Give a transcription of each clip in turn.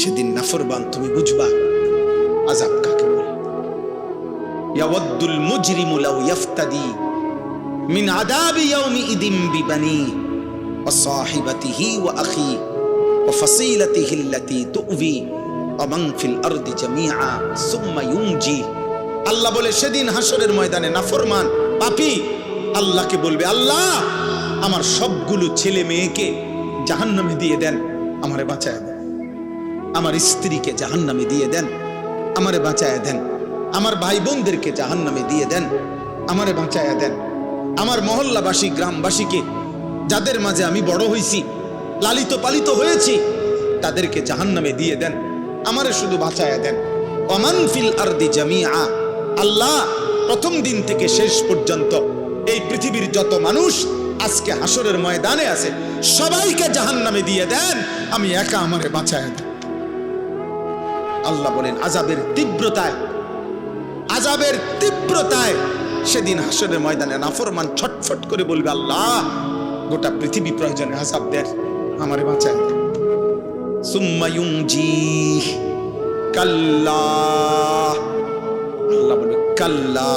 সেদিন নাফরমান তুমি বুঝবা আযাব কাকে বলে। ইয়াওয়াদ্দুল মুজরিমু লাউ ইফতাদি মিন আযাবি ইয়াউমিইদিন বিবানি ওয়া সাহিবাতিহি ওয়া আখি ওয়া ফাসিলাতিহি আল্লাতী তু'বি ওয়া মান ফিল আরদি জামিআ সুম্মা ইউনজি। আল্লাহ বলে সেদিন হাসরের ময়দানে নাফরমান পাপী আল্লাহকে বলবে, আল্লাহ আমার সবগুলো ছেলে মেয়েকে জাহান্নামে দিয়ে দেন, আমারে বাঁচায় দেন। আমার স্ত্রীকে জাহান্নামে দিয়ে দেন, আমারে বাঁচায় দেন। আমার ভাই বোনদেরকে জাহান্নামে দিয়ে দেন, আমারে বাঁচায় দেন। আমার মহল্লাবাসী গ্রামবাসীকে, যাদের মাঝে আমি বড় হয়েছি, লালিত পালিত হয়েছি, তাদেরকে জাহান্নামে দিয়ে দেন, আমারে শুধু বাঁচায় দেন। ওমান ফিল আরদি জামিআ, আল্লাহ প্রথম দিন থেকে শেষ পর্যন্ত এই পৃথিবীর যত মানুষ আজকে হাসরের ময়দানে আছে সবাইকে জাহান্নামে দিয়ে দেন, আমি একা আমারে বাঁচায় দেন। আল্লাহ বলেন আযাবের তীব্রতায় সেদিন হাসরের ময়দানে নাফরমান ছটফট করে বলবে, আল্লাহ গোটা পৃথিবী প্রয়োজনে আযাব দেন, আমারে বাঁচায় দেন। সুম্মা ইউনজি কাল্লা, আল্লাহ বলে কাল্লা,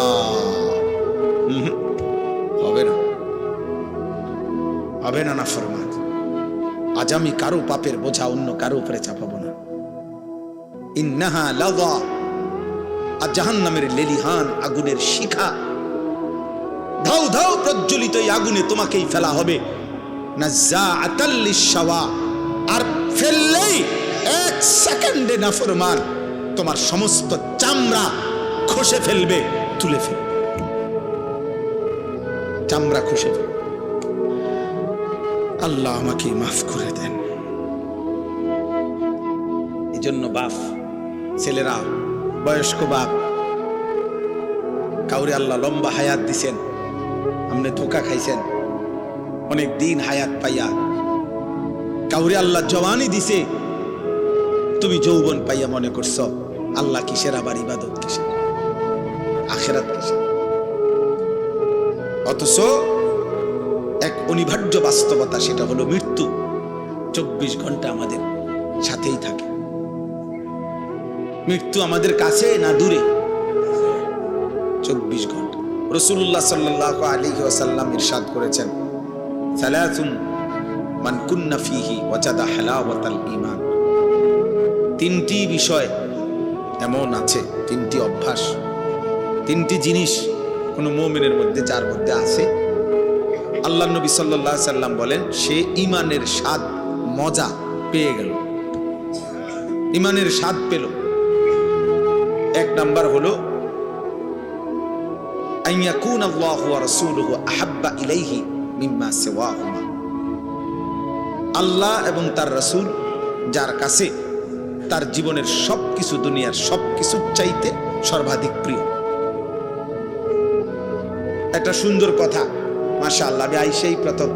হবে না নাফরমান। আজ আমি কারো পাপের বোঝা অন্য কারো উপরে চাপাবো না। ইন্নাহা লাযা, আর জাহান্নামের লেলিহান আগুনের শিখা, ধাউ ধাউ প্রজ্বলিত এই আগুনে তোমাকেই ফেলা হবে। নাযাআতাল লিশাওয়া, আর ফেললেই এক সেকেন্ডে নাফরমান তোমার সমস্ত চামড়া খসে ফেলবে, তুলে ফেলবে, চামড়া খসে ফেলবে। আল্লাহ আমাকে মাফ করে দেন। এই জন্য বাপ, ছেলেরা, বয়স্ক বাপ, কাউরে আল্লাহ লম্বা হায়াত দিছেন, আপনি ধোকা খাইছেন অনেক দিন হায়াত পাইয়া। কাউরে আল্লাহ জওয়ানি দিছে, তুমি যৌবন পাইয়া মনে করছো আল্লাহ কিসের, আবার ইবাদত কিসের, আখিরাত কিসের। অথচ এক অনিবার্য বাস্তবতা, সেটা হলো মৃত্যু 24 ঘন্টা আমাদের সাথেই থাকে। মৃত্যু আমাদের কাছে না দূরে? 24 ঘন্টা। রাসূলুল্লাহ সাল্লাল্লাহু আলাইহি ওয়াসাল্লাম ইরশাদ করেছেন, সালাতুন মান কুন্না ফীহি ওয়াজাদা হালাওয়াতাল ঈমান। তিনটি বিষয় এমন আছে, তিনটি অভ্যাস, তিনটি জিনিস কোন মুমিনের মধ্যে, যার মধ্যে আছে, আল্লাহর নবী সাল্লাল্লাহু আলাইহি সাল্লাম বলেন সে ঈমানের স্বাদ মজা পেয়ে গেল, ঈমানের স্বাদ পেল। এক নাম্বার হলো আইয়াকুন আল্লাহু ওয়া রাসূলুহু আহাব্বা ইলাইহি মিম্মা সিওয়াহুমা। আল্লাহ এবং তার রাসূল যার কাছে তার জীবনের সবকিছু, দুনিয়ার সবকিছু চাইতে সর্বাধিক প্রিয়। একটা সুন্দর কথা, মাশাআল্লাহ। আমি আইসেই প্রথম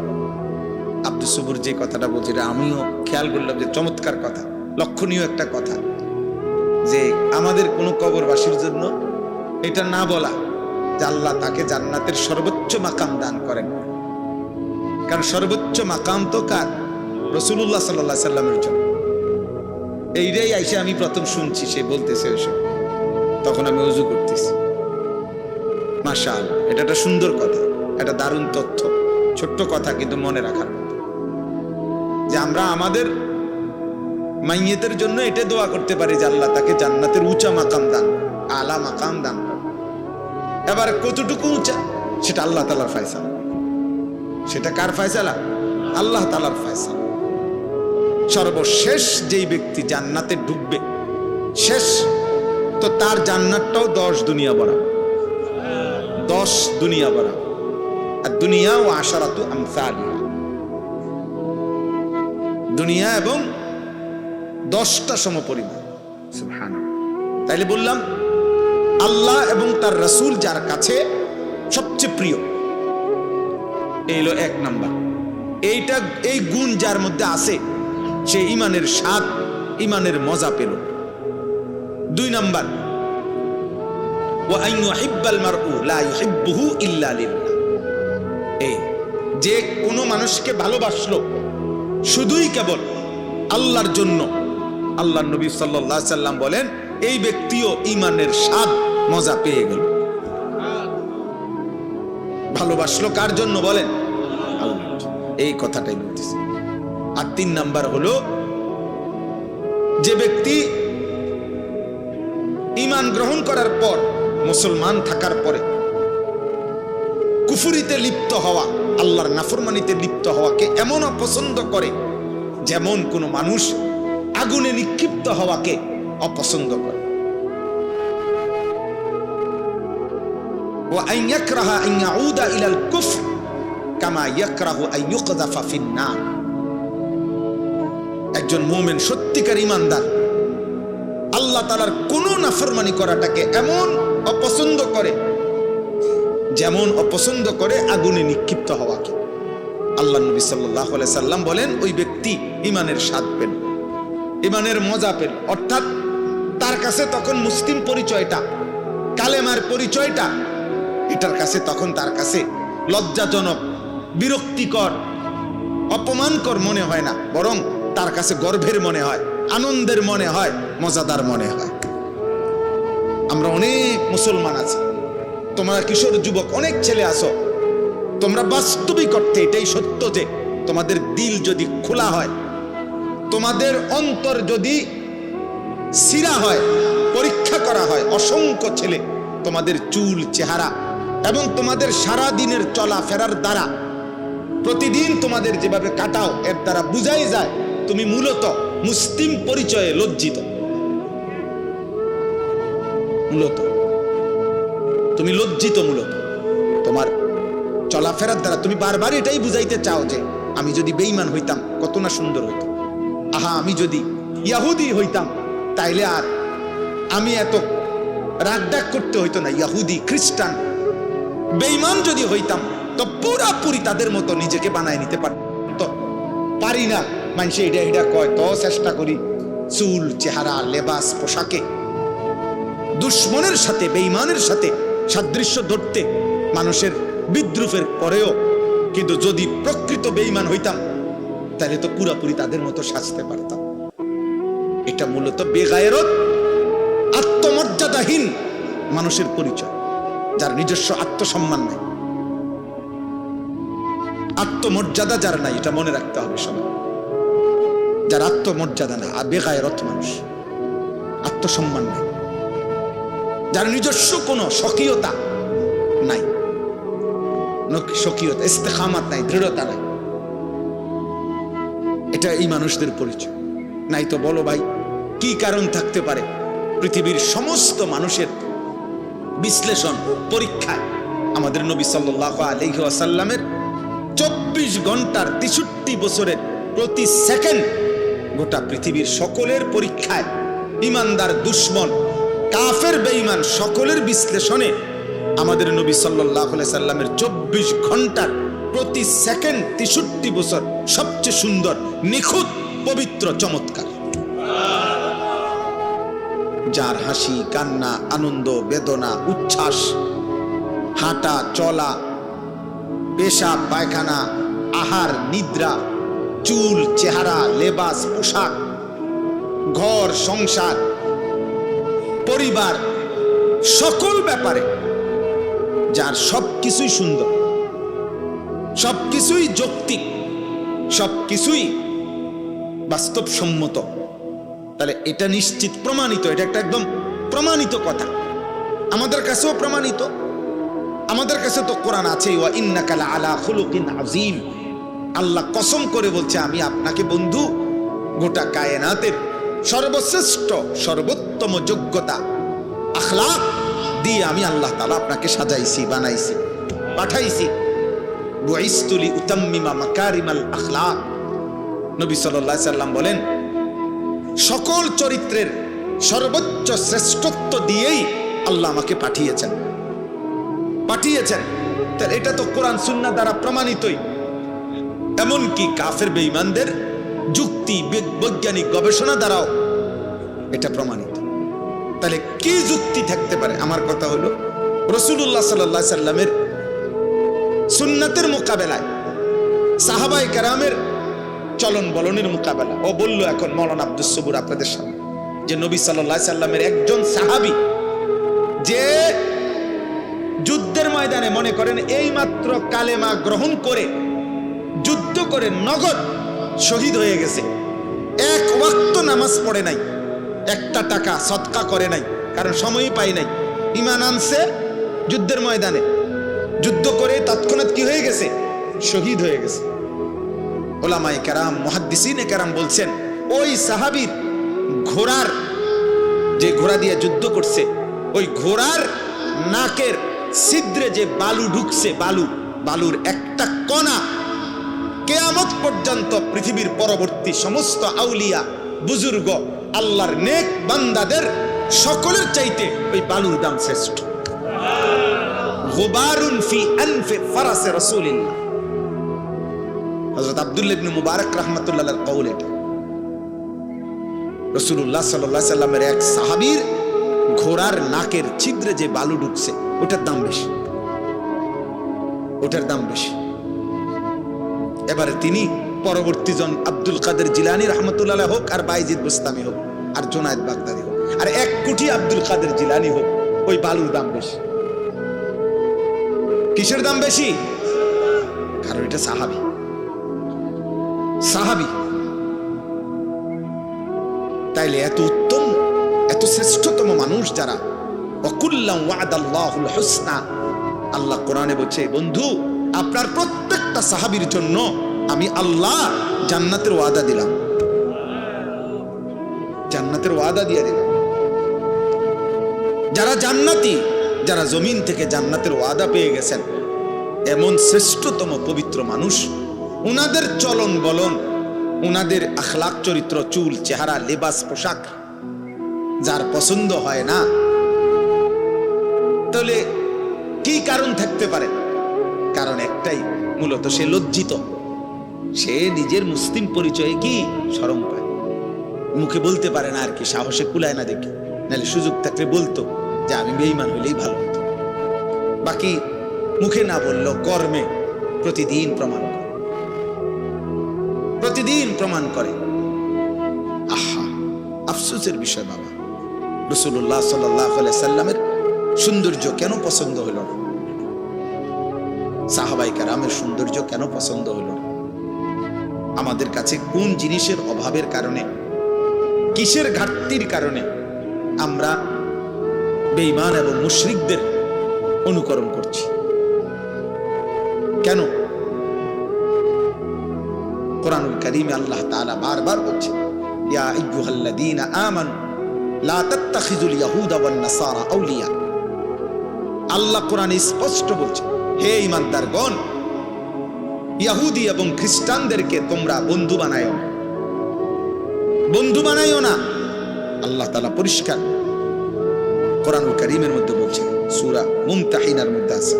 আব্দুস সবুর যে কথাটা বলছি, আমিও খেয়াল করলাম যে চমৎকার কথা, লক্ষণীয় একটা কথা, যে আমাদের কোনো কবরবাসীর জন্য এটা না বলা যে আল্লাহ তাকে জান্নাতের সর্বোচ্চ মাকাম দান করেন। কারণ সর্বোচ্চ মাকাম তো কার? রাসূলুল্লাহ সাল্লাল্লাহু আলাইহি সাল্লামের জন্য। এইটাই আইসা আমি প্রথম শুনছি, সে বলতেছে ওইসব, তখন আমি ওযু করতেছি। মাশাআল্লাহ, এটা একটা সুন্দর কথা, একটা দারুণ তথ্য, ছোট্ট কথা কিন্তু মনে রাখার মতো, যে আমরা আমাদের মাইয়েতের জন্য এটা দোয়া করতে পারি যে আল্লাহ তাকে জান্নাতের উঁচা মাকাম দান, আলা মাকাম দান। এবার কতটুকু উঁচা সেটা আল্লাহ তাআলার ফয়সালা। সেটা কার ফয়সালা? আল্লাহ তাআলার ফয়সালা। সর্বশেষ যেই ব্যক্তি জান্নাতে ঢুকবে, শেষ তো তার জান্নাতটাও 10 দুনিয়া বড়, 10 দুনিয়া বড়। আর দুনিয়া ও আশারাতু আমসালিহা, দুনিয়া এবং 10টা সমপরিমাণ। সুবহানাল্লাহ। তাইলে বললাম আল্লাহ এবং তার রাসূল যার কাছে সবচেয়ে প্রিয়, এই হলো এক নাম্বার। এইটা, এই গুণ যার মধ্যে আছে, সে ঈমানের স্বাদ, ঈমানের মজা পেল। 2 নাম্বার, ওয়া আন ইউহিব্বাল মারউ লা ইউহিব্বুহু ইল্লা লিল্লাহ। এই যে কোনো মানুষকে ভালোবাসলো শুধুই কেবল আল্লাহর জন্য, আল্লাহ নবী সাল্লাল্লাহু আলাইহি সাল্লাম বলেন এই ব্যক্তিও ঈমানের স্বাদ মজা পেয়ে গেল। ভালোবাসলো কার জন্য বলেন? আল্লাহর জন্য। এই কথাটাই বলতেছি। আর 3 নাম্বার হলো যে ব্যক্তি ঈমান গ্রহণ করার পর, মুসলমান থাকার পরে কুফরিতে লিপ্ত হওয়া, আল্লাহর নাফরমানিতে লিপ্ত হওয়াকে এমন অপছন্দ করে যেমন কোন মানুষ আগুনে নিক্ষিপ্ত হওয়াকে অপছন্দ করে। ওয়া আন ইয়াকরাহা আন ইয়াউদা ইলাল কুফর কামা ইয়াকরাহু আন ইউকযাফা ফিন নার। একজন মুমিন সত্যিকার ঈমানদার আল্লাহ তাআলার কোন নাফরমানি করাটাকে এমন অপছন্দ করে যেমন অপছন্দ করে আগুনে নিক্ষিপ্ত হওয়াকে। আল্লাহ নবী সাল্লাল্লাহু আলাইহি সাল্লাম বলেন ওই ব্যক্তি ঈমানের স্বাদ পেল, ঈমানের মজা পেল। অর্থাৎ তার কাছে তখন মুসলিম পরিচয়টা, কালেমার পরিচয়টা, এটার কাছে তখন তার কাছে লজ্জাজনক, বিরক্তিকর, অপমানকর মনে হয় না, বরং তার কাছে গর্বের মনে হয়, আনন্দের মনে হয়, মজাদার মনে হয়। আমরা অনেক মুসলমান আছি, তোমরা কিশোর যুবক অনেক ছেলে আছো, তোমরা বাস্তবিক অর্থে এটাই সত্য যে তোমাদের দিল যদি খোলা হয়, তোমাদের অন্তর যদি সিরা হয়, পরীক্ষা করা হয়, অসংখ্য ছেলে তোমাদের চুল, চেহারা এবং তোমাদের সারা দিনের চলাফেরার দ্বারা, প্রতিদিন তোমাদের যেভাবে কাটাও, এর দ্বারা বুঝাই যায় তুমি মূলত মুসলিম পরিচয়ে লজ্জিত। মূলত তুমি লজ্জিত, মূলত তোমার চলাফেরার দ্বারা তুমি বারবার এটাই বুঝাইতে চাও যে আমি যদি বেঈমান হইতাম কত না সুন্দর হইতো, আহা আমি যদি ইহুদি হইতাম তাইলে আর আমি এত রাগডাক করতে হইতো না। ইহুদি, খ্রিস্টান, বেঈমান যদি হইতাম তো পুরাপুরি তাদের মতো নিজেকে বানায় নিতে পারতো, পারি না। মানুষে এটা এটা কয় তো চেষ্টা করি চুল, চেহারা, লেবাস, পোশাকে দুশ্মনের সাথে, বেঈমানের সাথে সাদৃশ্য ধরতে মানুষের বিদ্রুপের পরেও, কিন্তু যদি প্রকৃত বেঈমান হইতাম তাহলে তো পুরাপুরি তাদের মতো সাজতে পারতাম। এটা মূলত বেগায়রত, আত্মমর্যাদাহীন মানুষের পরিচয়, যার নিজস্ব আত্মসম্মান নাই, আত্মমর্যাদা যার নাই, এটা মনে রাখতে হবে সবাই। যার আত্মমর্যাদা না, বেগায়রত মানুষ, আত্মসম্মান নাই, যার নিজস্ব কোনো স্বকীয়তা নাই, স্বকীয়তা, ইস্তেকামাত নাই, দৃঢ়তা নাই, এটা এই মানুষদের পরিচয়। নাই তো বলো ভাই কি কারণ থাকতে পারে? পৃথিবীর সমস্ত মানুষের বিশ্লেষণ, পরীক্ষায় আমাদের নবী সাল্লাল্লাহু আলাইহি ওয়াসাল্লামের 24 ঘন্টার 63 বছরের প্রতি সেকেন্ড গোটা পৃথিবীর সকলের পরীক্ষায়, ঈমানদার, দুশমন, কাফের, বেঈমান সকলের বিশ্লেষণে আমাদের নবী সাল্লাল্লাহু আলাইহি সাল্লামের 24 ঘন্টার প্রতি সেকেন্ড 63 বছর সবচেয়ে সুন্দর, নিখুঁত, পবিত্র, চমৎকার। যার হাসি, কান্না, আনন্দ, বেদনা, উচ্ছ্বাস, হাঁটা, চলা, পেশাব, পায়খানা, আহার, নিদ্রা, চুল, চেহারা, লেবাস, পোশাক, ঘর, সংসার, পরিবার, সকল ব্যাপারে যার সবকিছুই সুন্দর, সবকিছুই যৌক্তিক, সবকিছুই বাস্তবসম্মত, তাহলে এটা নিশ্চিত প্রমাণিত, এটা একটা একদম প্রমাণিত কথা, আমাদের কাছেও প্রমাণিত। আমাদের কাছে তো কোরআন আছে, ওয়া ইন্নাকা লাআলা খুলুকিন আযীম। আল্লাহ কসম করে বলছে আমি আপনাকে বন্ধু গোটা কায়নাতের সর্বশ্রেষ্ঠ, সর্বোত্তম যোগ্যতা, আখলাক দিয়ে আমি আল্লাহ তাআলা আপনাকে সাজাইছি, বানাইছি, পাঠাইছি। বুইসতু লিউতাম্মিমা মাকারিমাল আখলাক। নবী সাল্লাল্লাহু আলাইহি সাল্লাম বলেন সকল চরিত্রের সর্বোচ্চ শ্রেষ্ঠত্ব দিয়েই আল্লাহ আমাকে পাঠিয়েছেন। তাহলে এটা তো কোরআন সুন্নাহ দ্বারা প্রমাণিতই। এমনকি কাফের বেঈমানদের যুক্তি, বৈজ্ঞানিক গবেষণা দ্বারাও এটা প্রমাণিত। তাহলে কি যুক্তি থাকতে পারে? আমার কথা হলো রাসূলুল্লাহ সাল্লাল্লাহু আলাইহি সাল্লামের সুন্নাতের মোকাবেলায় সাহাবায়ে কেরামের চলন বলনের মোকাবেলা। ও বলল এখন মৌলানা আব্দুস সবুর আপনাদের সামনে যে নবী সাল্লাল্লাহু আলাইহি সাল্লামের একজন সাহাবী যে যুদ্ধের ময়দানে মনে করেন এই মাত্র কালেমা গ্রহণ করে যুদ্ধ করে নগদ শহীদ হয়ে গেছে, এক ওয়াক্ত নামাজ পড়ে নাই, একটা টাকা সদকা করে নাই, কারণ সময়ই পাই নাই, ঈমান আনছে যুদ্ধের ময়দানে, যুদ্ধ করে তৎক্ষণাৎ কি হয়ে গেছে, শহীদ হয়ে গেছে। ওলামায়ে কেরাম মুহাদ্দিসিনে কেরাম বলছেন ওই সাহাবীর ঘোড়ার, যে ঘোড়া দিয়ে যুদ্ধ করছে, ওই ঘোড়ার নাকের ছিদ্রে যে বালু ঢুকছে, বালুর একটা কণা কিয়ামত পর্যন্ত পৃথিবীর পরবর্তী সমস্ত আউলিয়া বুজুর্গ আল্লাহর নেক বান্দাদের সকলের চাইতে ওই বালুর দাম শ্রেষ্ঠ। গুবারুন ফি আনফি ফারাসে রাসূলিল্লাহ, হযরত আব্দুল্লাহ ইবনে মুবারক রাহমাতুল্লাহ আলাইহির কওল। এটা রাসূলুল্লাহ সাল্লাল্লাহু আলাইহি সাল্লামের এক সাহাবীর ঘোড়ার নাকের ছিদ্রে যে বালু ঢুকছে ওটার দাম বেশি, ওটার দাম বেশি। এবারে তিনি পরবর্তী জন আব্দুল কাদের জিলানী রাহমাতুল্লাহ আলাইহি হোক, আর বাইজিদ বুস্তামি হোক, আর জুনায়েদ বাগদাদি হোক, আর 1 কোটি আব্দুল কাদের জিলানী হোক, ওই বালুর দাম বেশি। কিসের দাম বেশি? কারণ এটা সাহাবী, সাহাবী। তাইলে এত উত্তম, এত শ্রেষ্ঠতম মানুষ যারা, ওয়াকুল্লাম ওয়াদাল্লাহুল হুসনা, আল্লাহ কোরআনে বলছে বন্ধু আপনার প্রত্যেকটা সাহাবীর জন্য আমি আল্লাহ জান্নাতের ওয়াদা দিলাম, জান্নাতের ওয়াদা দিয়ে দিলাম। যারা জান্নাতি, যারা জমিন থেকে জান্নাতের ওয়াদা পেয়ে গেছেন, এমন শ্রেষ্ঠতম পবিত্র মানুষ, উনাদের চলন বলন, উনাদের আখলাক চরিত্র, চুল চেহারা লেবাস পোশাক যার পছন্দ হয় না, তাহলে কি কারণ থাকতে পারে? কারণ একটাই, মূলত সে লজ্জিত, সে নিজের মুসলিম পরিচয়ে কি শরম পায়, মুখে বলতে পারে না আর কি, সাহসে কুলায় না দেখে, নাহলে সুযোগ থাকলে বলতো যে আমি বেঈমান হইলেই ভালো হতো। বাকি মুখে না বললো, কর্মে প্রতিদিন প্রমাণ করে, প্রতিদিন প্রমাণ করে। আহা, আফসোসের বিষয় বাবা, রাসূলুল্লাহ সাল্লাল্লাহু আলাইহি সাল্লামের সৌন্দর্য কেন পছন্দ হলো না? সাহাবায়ে কেরামের সৌন্দর্য কেন পছন্দ হলো না? আমাদের কাছে কোন জিনিসের অভাবের কারণে, কিসের ঘাটতির কারণে আমরা বেঈমান এবং মুশরিকদের অনুকরণ করছি? কেন? কোরআনুল কারীমে আল্লাহ তাআলা বারবার বলছে, ইয়া আইয়ুহাল্লাযীনা আমানু লা তাত্তাখিযুল ইয়াহুদা ওয়ান নাসারা আউলিয়া। আল্লাহ কোরআনে স্পষ্ট বলছে, হে ঈমানদারগণ, ইহুদি এবং খ্রিস্টানদেরকে তোমরা বন্ধু বানায়ো না, বন্ধু বানায়ো না। আল্লাহ তাআলা পরিষ্কার কোরআনুল কারীমের মধ্যে বলছে, সূরা মুমতাহিনার মধ্যে আছে,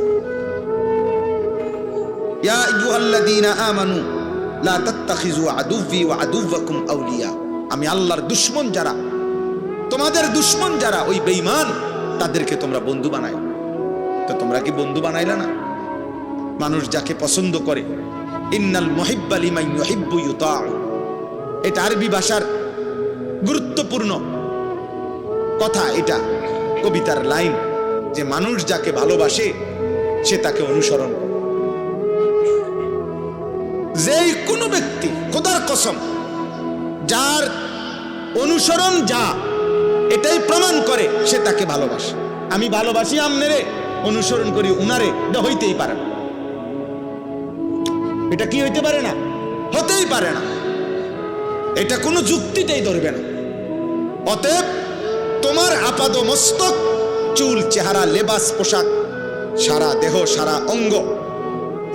ইয়া আইয়ুহাল্লাযীনা আমানু লা তাত্তাখিযু আদুওয়ি ওয়া আদুওয়াকুম আউলিয়া। আমি আল্লাহর দুশমন যারা, তোমাদের দুশমন যারা, ওই বেঈমান, তাদেরকে তোমরা বন্ধু বানায়। তো তোমরা কি বন্ধু বানাইলা না? মানুষ যাকে পছন্দ করে, ইন্নাল মুহিব্বা লিমান ইউহিব্বু ইউতাউ, এটা আরবি ভাষার গুরুত্বপূর্ণ কথা, এটা কবিতার লাইন, যে মানুষ যাকে ভালোবাসে সে তাকে অনুসরণ করে। যেই কোনো ব্যক্তি, খোদার কসম, যার অনুসরণ যা এটাই প্রমাণ করে সে তাকে ভালোবাসে। আমি ভালোবাসি আমনেরে, অনুসরণ করি উনারে, এটা হইতেই পারে না। এটা কি হইতে পারে না? হতেই পারে না। এটা কোনো যুক্তিতেই ধরবে না। অতএব তোমার আপাদ মস্তক, চুল চেহারা লেবাস পোশাক, সারা দেহ সারা অঙ্গ,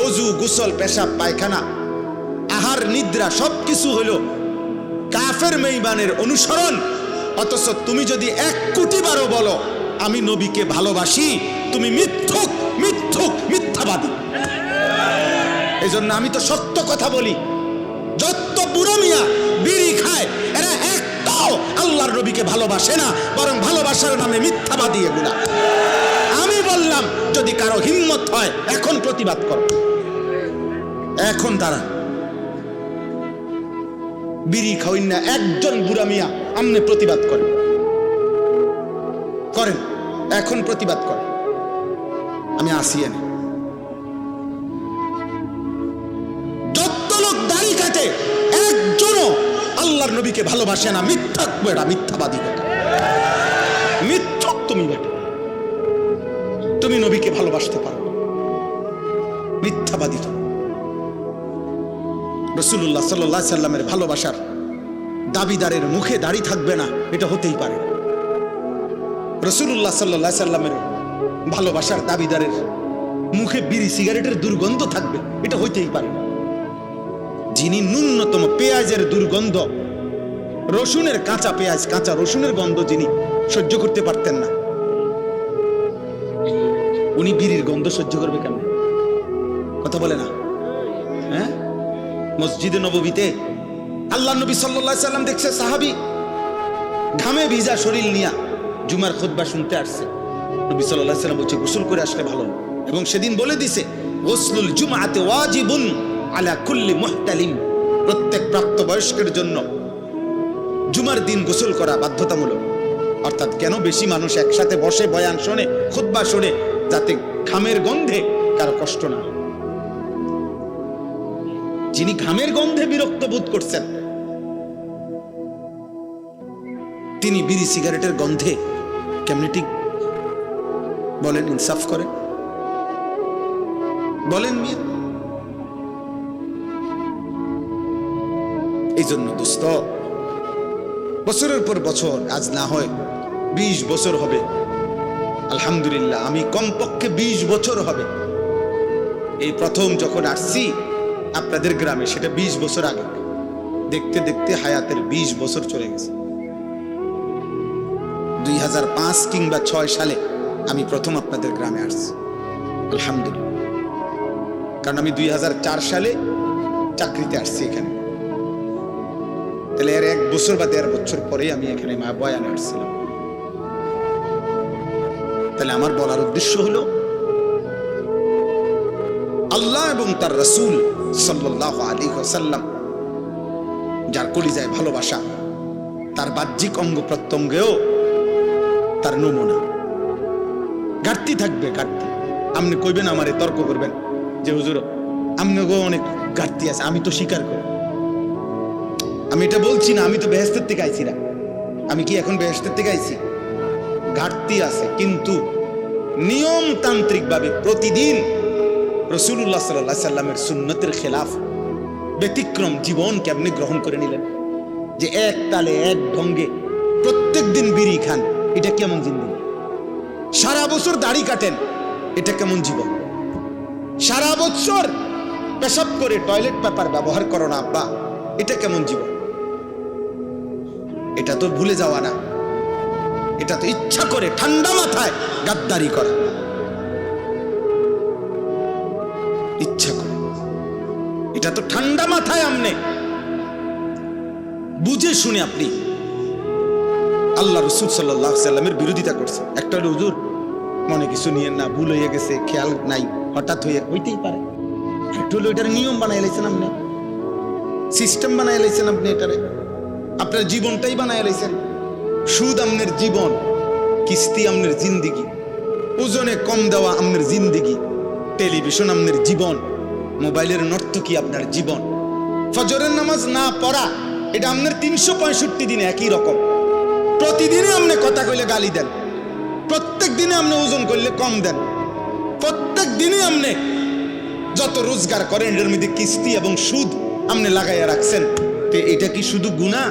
অজু গোসল পেশাব পায়খানা আহার নিদ্রা সবকিছু হইল কাফের বেঈমানের অনুসরণ। অথচ তুমি যদি 1 কোটি বারও বলো আমি নবীকে ভালোবাসি, তুমি মিথ্যুক, মিথ্যুক, মিথ্যাবাদী। এই জন্য আমি তো সত্য কথা বলি। যত বুড়ো মিয়া বিড়ি খায় এরা একটাও আল্লাহর নবীকে ভালোবাসে না, বরং ভালোবাসার নামে মিথ্যাবাদী এগুলা। আমি বললাম যদি কারো হিম্মত হয় এখন প্রতিবাদ করো, এখন দাঁড়ান। বিড়ি খাওয়াইন না একজন বুড়া মিয়া আমনে প্রতিবাদ করেন, করেন এখন প্রতিবাদ করেন, আমি আসি এনে। যত লোক দাড়ি কাটে একজনও আল্লাহর নবীকে ভালোবাসে না, মিথ্যাক বেটা, মিথ্যাবাদী বেটা, মিথ্যক তুমি বেটা, তুমি নবীকে ভালোবাসতে পারো, মিথ্যাবাদী তুমি। রাসূলুল্লাহ সাল্লাল্লাহু আলাইহি সাল্লামের ভালোবাসার দাবিদারের মুখে দাড়ি থাকবে না, এটা হতেই পারে। রাসূলুল্লাহ সাল্লাল্লাহু আলাইহি সাল্লামের ভালোবাসার দাবিদারের মুখে বিড়ি সিগারেটের দুর্গন্ধ থাকবে, এটা হইতেই পারে। যিনি ন্যূনতম পেঁয়াজের দুর্গন্ধ, রসুনের কাঁচা পেঁয়াজ, কাঁচা রসুনের গন্ধ যিনি সহ্য করতে পারতেন না, উনি বিড়ির গন্ধ সহ্য করবে কেমন? কথা বলে না? হ্যাঁ, মসজিদে নববীতে আল্লাহ নবী সাল্লাল্লাহু আলাইহি সাল্লাম দেখছে সাহাবী ঘামে ভিজা শরীর নিয়া জুমার খুতবা শুনতে আসছে। নবী সাল্লাল্লাহু আলাইহি সাল্লাম বলছে গোসল করে আসলে ভালো, এবং সেদিন বলে দিছে গোসলুল জুমআতি ওয়াজিবুন আলা কুল্লি মুহতালিম, প্রত্যেক প্রাপ্তবয়স্কের জন্য জুমার দিন গোসল করা বাধ্যতামূলক। অর্থাৎ কেন? বেশি মানুষ একসাথে বসে বয়ান শোনে, খুতবা শোনে, যাতে ঘামের গন্ধে কারো কষ্ট না। যিনি ঘামের গন্ধে বিরক্ত বোধ করছেন, তিনি বিড়ি সিগারেটের গন্ধে কেমনে ঠিক বলেন? ইনসাফ করে বলেন মিয়া। এই জন্য দোস্ত, বছরের পর বছর, আজ না হয় 20 বছর হবে, আলহামদুলিল্লাহ, আমি কমপক্ষে 20 বছর হবে এই প্রথম যখন আসছি আপনাদের গ্রামে, সেটা 20 বছর আগে। দেখতে দেখতে হায়াতের 20 বছর চলে গেছে। 2005 কিংবা 6 সালে আমি প্রথম আপনাদের গ্রামে আসছি, আলহামদুলিল্লাহ। কারণ আমি 2004 সালে চাকরিতে আসছি এখানে, তাহলে এর 1 বছর বা 1.5 বছর পরে আমি এখানে বয়ানে আসছিলাম। তাহলে আমার বলার উদ্দেশ্য হলো, আল্লাহ এবং তার রাসূল সাল্লাল্লাহু আলাইহি ওয়াসাল্লাম যার কলিজায় ভালোবাসা, তার বাহ্যিক অঙ্গ প্রত্যঙ্গেও তার নমুনা। ঘাটতি থাকবে, ঘাটতি। আপনি কইবেন, আমারে তর্ক করবেন যে হুজুর আপনাকেও অনেক ঘাটতি আছে, আমি তো স্বীকার করি। আমি এটা বলছি না, আমি তো বেহেশতের থেকে আইছি না। আমি কি এখন বেহেশতের থেকে আইছি? ঘাটতি আছে, কিন্তু নিয়মতান্ত্রিক ভাবে প্রতিদিন রাসূলুল্লাহ সাল্লাল্লাহু আলাইহি সাল্লামের সুন্নতের খেলাফ, ব্যতিক্রম জীবন কেমনে গ্রহণ করে নিলেন, যে এক তালে এক ঢঙ্গে প্রত্যেক দিন বিড়ি খান, এটা কেমন জিন্দেগি? সারা বছর দাড়ি কাটেন, এটা কেমন জীবন? সারা বছর পেশাব করে টয়লেট পেপার ব্যবহার করো না আব্বা, এটা কেমন জীবন? এটা তো ভুলে যাওয়া না, এটা তো ইচ্ছা করে ঠান্ডা মাথায় গাদ্দারি করা, ইচ্ছা করে। এটা তো ঠান্ডা মাথায় আমনে বুঝে শুনে আপনি আল্লাহ রাসূল সাল্লাল্লাহু আলাইহি সাল্লামের বিরোধিতা করছে। একটা হলো হুজুর মনে কিছু নিয়েন না, ভুল হয়ে গেছে, খেয়াল নাই, হঠাৎ হইতেই পারে। একটা হলো এটার নিয়ম বানাই লাইছেন আপনি, সিস্টেম বানাই লাইছেন আপনি, এটারে আপনার জীবনটাই বানাই লাইছেন। সুদ আমনের জীবন, কিস্তি আমনের জিন্দিগি, ওজনে কম দেওয়া আমনের জিন্দিগি, টেলিভিশন আমনের জীবন, মোবাইলের নর্তকী আপনার জীবন, ফজরের নামাজ না পড়া, এটা আমনের 365 দিনে একই রকম। প্রতিদিনে আপনি কথা কইলে গালি দেন, প্রত্যেক দিনে আপনি ওজন করলে কম দেন, প্রত্যেক দিনে আপনি যত রোজগার করেন এর মধ্যে কিস্তি এবং সুদ আপনি লাগাইয়া রাখছেন। তো এটা কি শুধু গুনাহ?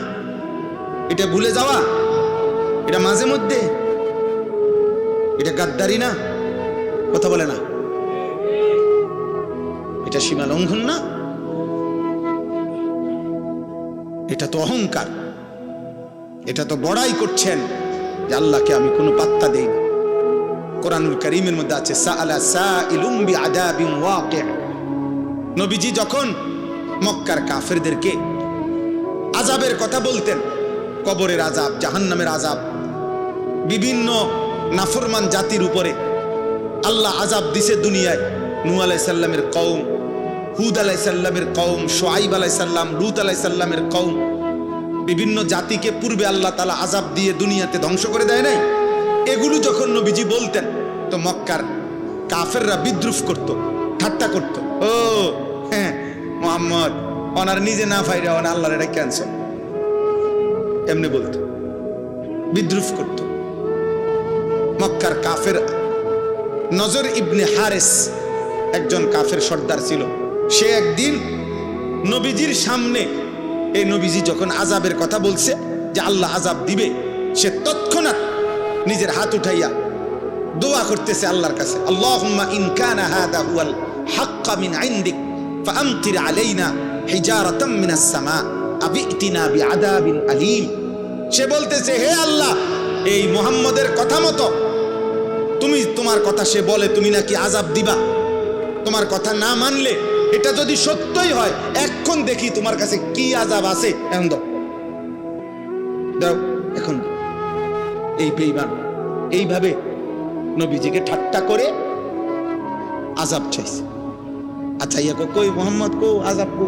এটা ভুলে যাওয়া? এটা মাঝে মধ্যে? এটা গাদ্দারি না? কথা বলে না? এটা সীমা লঙ্ঘন না? এটা তো অহংকার, এটা তো বড়াই করছেন যে আল্লাহকে আমি কোনো পাত্তা দেই না। কোরআনুল কারীমের মধ্যে আছে সাআলা সাইলুম বিআযাবিন ওয়াকি'। নবীজি যখন মক্কার কাফেরদেরকে আযাবের কথা বলতেন, কবরের আযাব, জাহান্নামের আযাব, বিভিন্ন নাফরমান জাতির উপরে আল্লাহ আযাব দিছে দুনিয়ায়। নূহ আলাইহিস সালামের কওম, হুদ আলাইহিস সালামের কওম, শুআইব আলাইহিস সালাম, লূত আলাইহিস সালামের কওম, বিভিন্ন জাতিকে পূর্বে আল্লাহ তাআলা আযাব দিয়ে দুনিয়াতে ধ্বংস করে দেয় নাই, এগুলো যখন নবীজি বলতেন তো মক্কার কাফেররা বিদ্রুপ করত, ঠাট্টা করত। ও হ্যাঁ, মুহাম্মদ ওনার নিজে না ফাইরা ওনা আল্লাহর এটা ক্যান্সার, এমনি বলতো, বিদ্রুপ করত মক্কার কাফের। নজর ইবনে হারেস একজন কাফের সর্দার ছিল। সে একদিন নবীজির সামনে, এই নবীজি যখন আযাবের কথা বলছে যে আল্লাহ আযাব দিবে, সে তৎক্ষণাৎ নিজের হাত উঠাইয়া দোয়া করতেছে আল্লাহর কাছে, আল্লাহুম্মা ইন কানা হাদা হুয়াল হাক্কা মিন ইনদিক ফাআমতির আলাইনা হিজারাতাম মিনাস সামা আবিতিনা বিআযাবিন আলীম। সে বলতেছে, হে আল্লাহ, এই মুহাম্মদের কথা মতো তুমি, তোমার কথা সে বলে তুমি নাকি আযাব দিবা, তোমার কথা না মানলে এটা যদি সত্যই হয় এখন দেখি তোমার কাছে কি আযাব আছে, এখন দাও দাও এখন দাও। এই বেঈমান এইভাবে নবীজিকে ঠাট্টা করে আযাব চাইছে। আচ্ছা ইয়া কই মুহাম্মদ কো আযাব কো,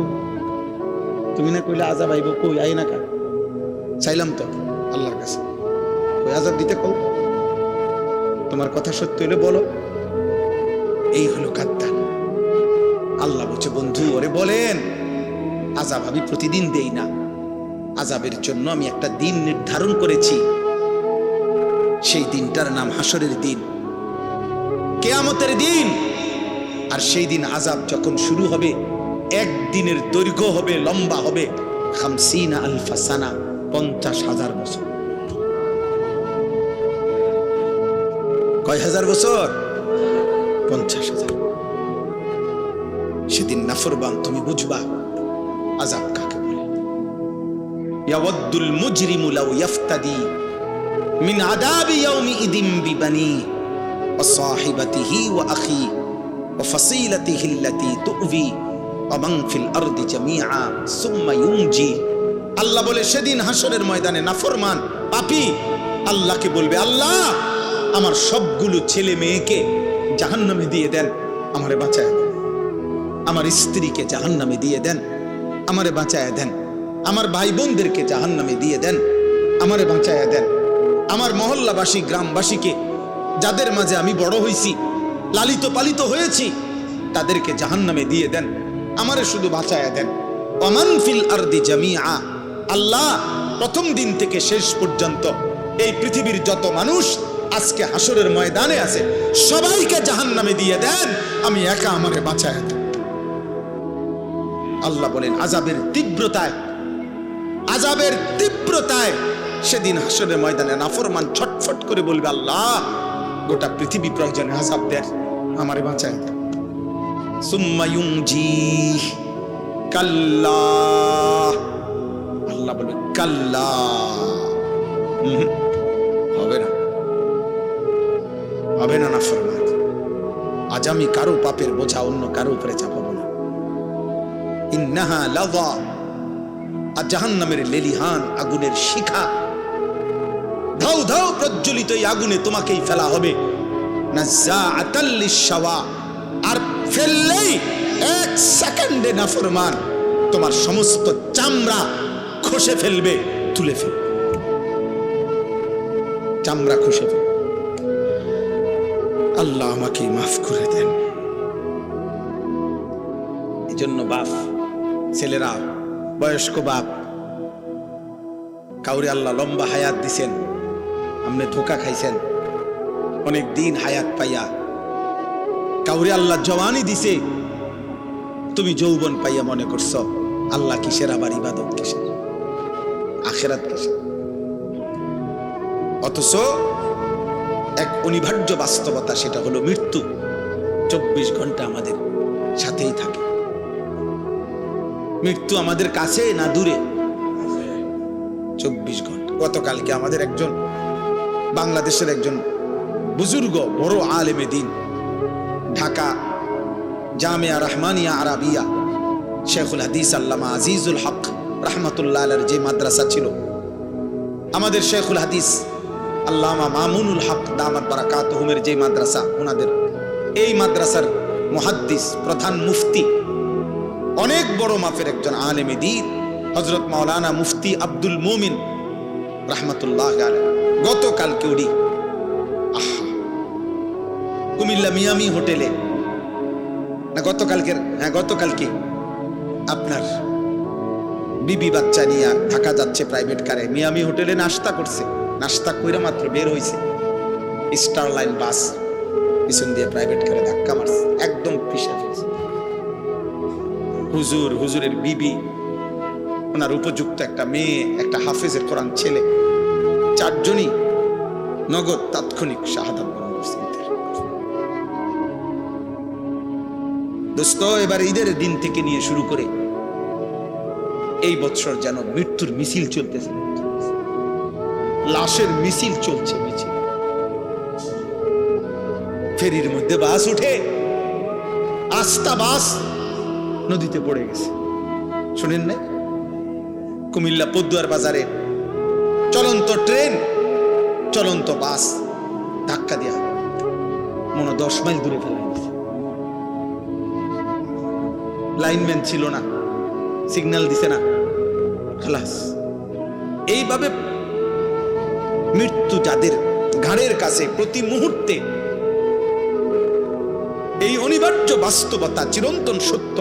তুমি না কইলে আযাব আইব, কই আই না কা, চাইলাম তো আল্লাহর কাছে, কই আযাব দিতে কও, তোমার কথা সত্য হলে বলো। এই হলো গাদ্দার। আল্লাহ বলছে, বন্ধু ওরে বলেন আযাব আমি প্রতিদিন দেই না, আযাবের জন্য আমি একটা দিন নির্ধারণ করেছি, সেই দিনটার নাম হাসরের দিন, কিয়ামতের দিন। আর সেই দিন আযাব যখন শুরু হবে, একদিনের দৈর্ঘ্য হবে, লম্বা হবে 50 আলফা সানা, 50,000 বছর। কয় হাজার বছর? 50,000। সেদিন নাফরমান তুমি বুঝবা আযাব কাকে বলে। ইয়াওয়াদ্দুল মুজরিমু লাউ ইফতাদি মিন আযাবি ইয়াউমি ইদিম বিবানি ওয়া সাহিবাতিহি ওয়া আখি ওয়া ফাসিলাতিহি আল্লাতী তু'বি ওয়া মান ফিল আরদি জামিআ সুম্মা ইউনজি। আল্লাহ বলে সেদিন হাসরের ময়দানে নাফরমান পাপী আল্লাহকে বলবে, আল্লাহ আমার সবগুলো ছেলে মেয়েকে জাহান্নামে দিয়ে দেন, আমারে বাঁচায় দেন। আমার স্ত্রীকে জাহান্নামে দিয়ে দেন, আমারে বাঁচায় দেন। আমার ভাই বোনদেরকে জাহান্নামে দিয়ে দেন, আমারে বাঁচায় দেন। আমার মহল্লাবাসী গ্রামবাসীকে, যাদের মাঝে আমি বড় হয়েছি, লালিত পালিত হয়েছি, তাদেরকে জাহান্নামে দিয়ে দেন, আমারে শুধু বাঁচায় দেন। ওমান ফিল আরদি জামিআ, আল্লাহ প্রথম দিন থেকে শেষ পর্যন্ত এই পৃথিবীর যত মানুষ আজকে হাসরের ময়দানে আছে সবাইকে জাহান্নামে দিয়ে দেন, আমি একা আমারে বাঁচায় দেন। আল্লাহ বলেন আযাবের তীব্রতায়, আযাবের তীব্রতায় সেদিন হাসরের ময়দানে নাফরমান ছটফট করে বলবে, আল্লাহ গোটা পৃথিবী প্রয়োজনে আযাব দেন, আমারে বাঁচায় দেন। সুম্মা ইউনজি কাল্লা, আল্লাহ বলবে কাল্লা, হবে না, হবে না নাফরমান। আজ আমি কারো পাপের বোঝা অন্য কারো উপরে চাপাবো না। ইন্নাহা লাযা, আর জাহান্নামের লেলিহান আগুনের শিখা, ধাউ ধাউ প্রজ্বলিত এই আগুনে তোমাকেই ফেলা হবে। নাযাআতাল লিশাওয়া, আর ফেললেই 1 সেকেন্ডে নাফরমান তোমার সমস্ত চামড়া খসে ফেলবে, তুলে ফেলবে, চামড়া খসে ফেলবে। আল্লাহ আমাকে মাফ করে দেন। এই জন্য বাপ, ছেলেরা, বয়স্ক বাপ, কাউরে আল্লাহ লম্বা হায়াত দিছেন, আপনি ধোকা খাইছেন অনেক দিন হায়াত পাইয়া। কাউরে আল্লাহ জওয়ানি দিছে, তুমি যৌবন পাইয়া মনে করছো আল্লাহ কিসের, আবার ইবাদত কিসের, আখিরাত কিসের। অথচ এক অনিবার্য বাস্তবতা, সেটা হলো মৃত্যু 24 ঘন্টা আমাদের সাথেই থাকে। মৃত্যু আমাদের কাছে না দূরে? 24 ঘন্টা। গতকালকে আমাদের একজন বাংলাদেশের একজন বুজুর্গ বড় আলেমে দিন, ঢাকা জামিয়া রহমানিয়া আরাবিয়া শেখুল হাদিস আল্লামা আজিজুল হক রহমতুল্লাহ আলাইহির যে মাদ্রাসা ছিল, আমাদের শেখুল হাদিস আল্লামা মামুনুল হক দামাত বারাকাতুহুমের যে মাদ্রাসা, ওনাদের এই মাদ্রাসার মুহাদ্দিস, প্রধান মুফতি, অনেক বড় মাপের একজন আলেমে দ্বীন, হযরত মাওলানা মুফতি আব্দুল মুমিন রাহমাতুল্লাহ আলাইহি গতকালকে উনি কুমিল্লা মিয়ামি হোটেলে না গতকালকে আপনার বিবি বাচ্চা নিয়ে ঢাকা যাচ্ছে প্রাইভেট কারে, মিয়ামি হোটেলে নাস্তা করছে, নাস্তা কইরা মাত্র বের হইছে, স্টার লাইন বাস পিছন দিয়ে প্রাইভেট কারে ধাক্কা মারছে, একদম পিষে ফেলছে। হুজুরের বিবি, ওনার উপযুক্ত একটা মেয়ে, একটা হাফেজের কোরআন ছেলে, চারজনই নগদ তাৎক্ষণিক শাহাদাত বরণ করছে। দোস্ত, এবার ঈদের দিন থেকে নিয়ে শুরু করে এই বছর যেন মৃত্যুর মিছিল চলতেছে, লাশের মিছিল চলছে। মিছিল ফেরির মধ্যে বাস উঠে, আস্তা বাস নদীতে পড়ে গেছে, শুনেন না? কুমিল্লা পদ্মুয়ার বাজারে চলন্ত ট্রেন, চলন্ত বাস ধাক্কা দিয়া মনে 10 মাইল দূরে ফেলা গেছে। লাইনম্যান ছিল না, সিগন্যাল দিছে না, খালাস। এইভাবে মৃত্যু যাদের ঘাড়ের কাছে প্রতি মুহূর্তে, এই অনিবার্য বাস্তবতা, চিরন্তন সত্য,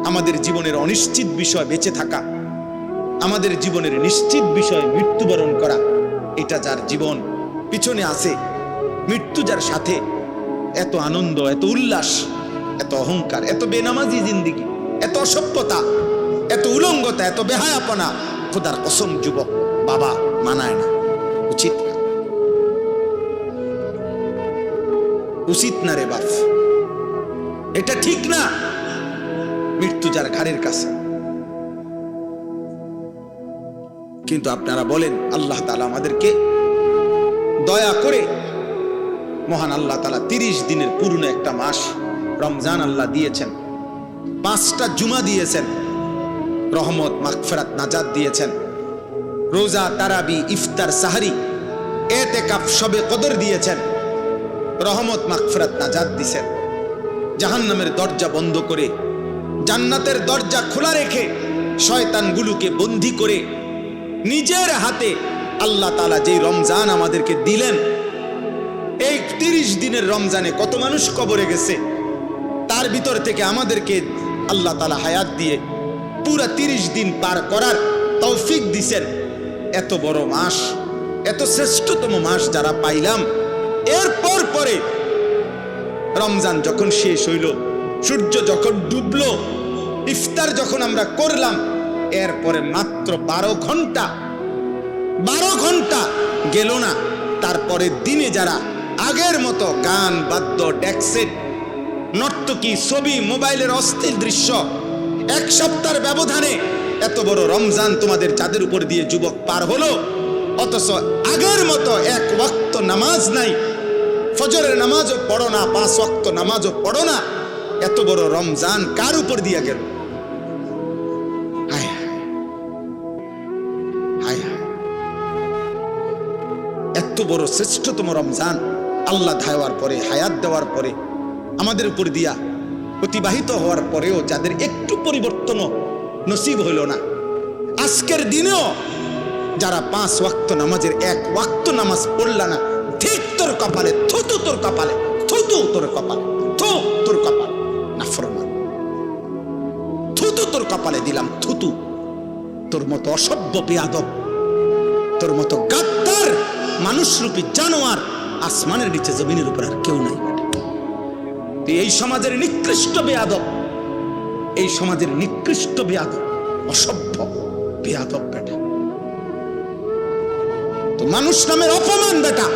আমাদের জীবনের অনিশ্চিত বিষয় বেঁচে থাকা, আমাদের জীবনের নিশ্চিত বিষয় মৃত্যুবরণ করা, এটা যার জীবন পিছনে আছে, মৃত্যু যার সাথে, এত আনন্দ, এত উল্লাস, এত অহংকার, এত বেনামাজি জিন্দিগি, এত অসভ্যতা, এত উলঙ্গতা, এত বেহায়াপনা, খোদার কসম যুবক বাবা মানায় না, উচিত না, উচিত না রে বাপ, এটা ঠিক না। মৃত্যু যার ঘাড়ের কাছে। কিন্তু আপনারা বলেন, আল্লাহ তাআলা আমাদেরকে দয়া করে, মহান আল্লাহ তাআলা 30 দিনের পূর্ণ একটা মাস রমজান আল্লাহ দিয়েছেন, 5টা জুমা দিয়েছেন, রহমত, মাগফিরাত, নাজাত দিয়েছেন, রোজা, তারাবি, ইফতার, সাহরি, এতেকাফ, শবে কদর দিয়েছেন, রহমত, মাগফিরাত, নাজাত দিয়েছেন। জাহান্নামের দরজা বন্ধ করে জান্নাতের দরজা খোলা রেখে শয়তানগুলোকে বন্দী করে নিজের হাতে আল্লাহ তাআলা যেই রমজান আমাদেরকে দিলেন, এই 30 দিনের রমজানে কত মানুষ কবরে গেছে, তার ভিতর থেকে আমাদেরকে আল্লাহ তাআলা হায়াত দিয়ে পুরা 30 দিন পার করার তৌফিক দিছেন। এত বড় মাস, এত শ্রেষ্ঠতম মাস যারা পাইলাম, এরপর পরে রমজান যখন শেষ হইল, সূর্য যখন ডুবলো, ইফতার যখন আমরা করলাম, এরপরে মাত্র 12 ঘন্টা গেল না, তারপরে দিনে যারা আগের মতো গান, বাদ্য, ডেকসেট, নর্তকী, ছবি, মোবাইলের অস্থির দৃশ্য, 1 সপ্তাহের ব্যবধানে এত বড় রমজান তোমাদের যাদের উপর দিয়ে যুবক পার হলো, অথচ আগের মতো 1 ওয়াক্ত নামাজ নাই, ফজরের নামাজও পড়ো না, 5 ওয়াক্ত নামাজও পড়ো না, এত বড় রমজান কার উপর দিয়ে গেল? হায় হায়, এত বড় শ্রেষ্ঠতম রমজান আল্লাহ দেওয়ার পরে, হায়াত দেওয়ার পরে, আমাদের উপর দিয়া অতিবাহিত হওয়ার পরেও যাদের একটু পরিবর্তনও নসিব হইল না, আজকের দিনেও যারা 5 ওয়াক্ত নামাজের 1 ওয়াক্ত নামাজ পড়লা না, ঠিক তোর কপালে, থুতু তোর কপালে, থুতু তোর কপালে, থু তোর কপালে, নাফরমান, থুতু তোর কপালে দিলাম, থুতু। তোর মতো অসভ্য বেয়াদব, তোর মতো গাদ্দার মানুষরূপী জানোয়ার আসমানের নিচে জমিনের উপর আর কেউ নাই। তুই এই সমাজের নিকৃষ্ট বেয়াদব, এই সমাজের নিকৃষ্ট বেয়াদব, অসভ্য বেয়াদব বেটা। তো মানুষ নামের অপমান বেটা,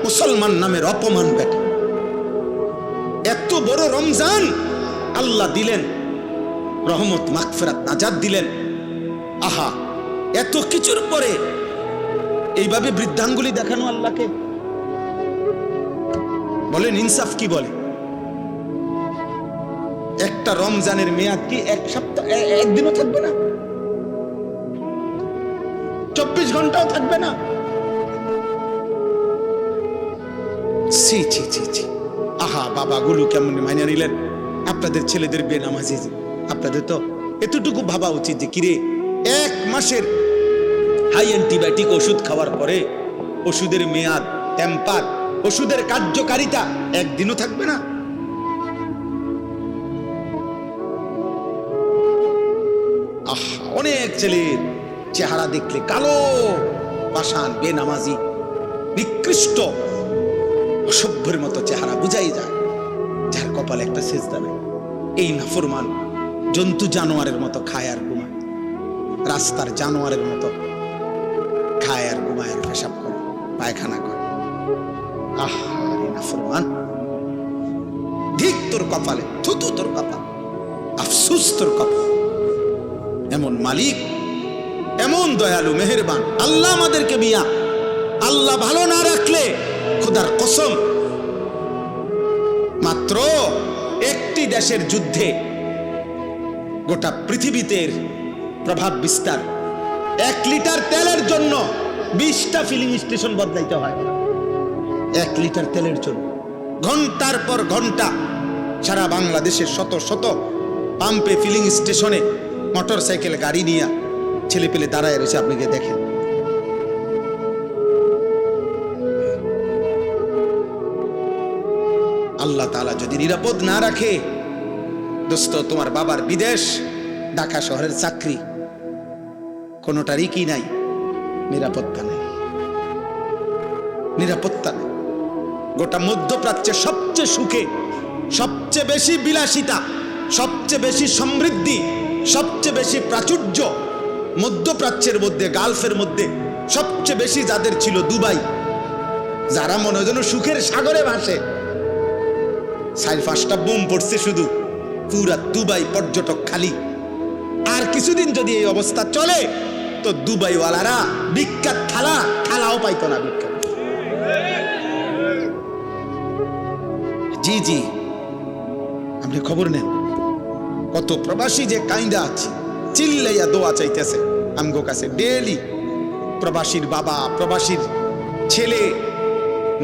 মুসলমান নামের অপমান বেটা। এত বড় রমজান আল্লাহ দিলেন, রহমত, মাগফিরাত, নাজাত দিলেন। আহা, এত কিছুর পরে এইভাবে বৃদ্ধাঙ্গুলি দেখানো আল্লাহকে, বলেন ইনসাফ কি বলে? একটা রমজানের মেয়াদ কি 1 সপ্তাহ, 1 দিনও থাকবে না, 24 ঘন্টাও থাকবে না। ছি ছি ছি ছি। আহা, বাবাগুলো কেমন মাইনা নিলেন? আপনাদের ছেলেদের বেনামাজি, আপনাদের তো এতটুকু ভাবা উচিত যে কিরে 1 মাসের হাই অ্যান্টিবায়োটিক ওষুধ খাওয়ার পরে ওষুধের মেয়াদ, টেম্পার, ওষুধের কার্যকারিতা একদিনও থাকবে না। অনেক ছেলের চেহারা দেখলে কালো, পাষাণ, বেনামাজি, নিকৃষ্ট, অসভ্যের মতো চেহারা বুঝাই যায়, যার কপালে একটা সেজদা নেই। এই নাফরমান জন্তু জানোয়ারের মতো খায় আর ঘুমায়, রাস্তার জানোয়ারের মতো খায় আর ঘুমায় আর পেশাব করে, পায়খানা করে। নাফরমান, ধিক তোর কপালে, থুতু তোর কপাল, আফসুস তোর কপাল। এমন মালিক, এমন দয়ালু, মেহেরবান আল্লাহ আমাদেরকে মিয়া আল্লাহ ভালো না রাখলে খোদার কসম মাত্র একটি দেশের যুদ্ধে গোটা পৃথিবীতে প্রভাব বিস্তার। 1 লিটার তেলের জন্য 20টা ফিলিং স্টেশন বদলাইতে হয়। 1 লিটার তেলের জন্য ঘন্টার পর ঘন্টা সারা বাংলাদেশের শত শত পাম্পে, ফিলিং স্টেশনে মোটর সাইকেল, গাড়ি নিয়ে ছেলে পেলে দাঁড়ায় রয়েছে। আপনি গিয়ে দেখেন, আল্লাহ তাআলা যদি নিরাপদ না রাখে, দোস্ত, তোমার বাবার বিদেশ, ঢাকা শহরের চাকরি, কোনোটারই কি নাই, নিরাপত্তা নেই, নিরাপত্তা নেই। গোটা মধ্যপ্রাচ্যের সবচেয়ে সুখে, সবচেয়ে বেশি বিলাসিতা, সবচেয়ে বেশি সমৃদ্ধি, সবচেয়ে বেশি প্রাচুর্য মধ্যপ্রাচ্যের মধ্যে, গালফের মধ্যে সবচেয়ে বেশি যাদের ছিল দুবাই, যারা মনে হয় যেন সুখের সাগরে ভাসে। 4-5টা বোম পড়ছে শুধু, পুরা দুবাই পর্যটক খালি। আর কিছুদিন যদি এই অবস্থা চলে তো দুবাইওয়ালারা বিখ্যাত থালাও পাইতো না। বিখ্যাত, জি জি, আপনি খবর নেন, কত প্রবাসী যে কাইন্দা আছে, চিল্লাইয়া দোয়া চাইতেছে আমগো কাছে ডেইলি। প্রবাসীর বাবা, প্রবাসীর ছেলে,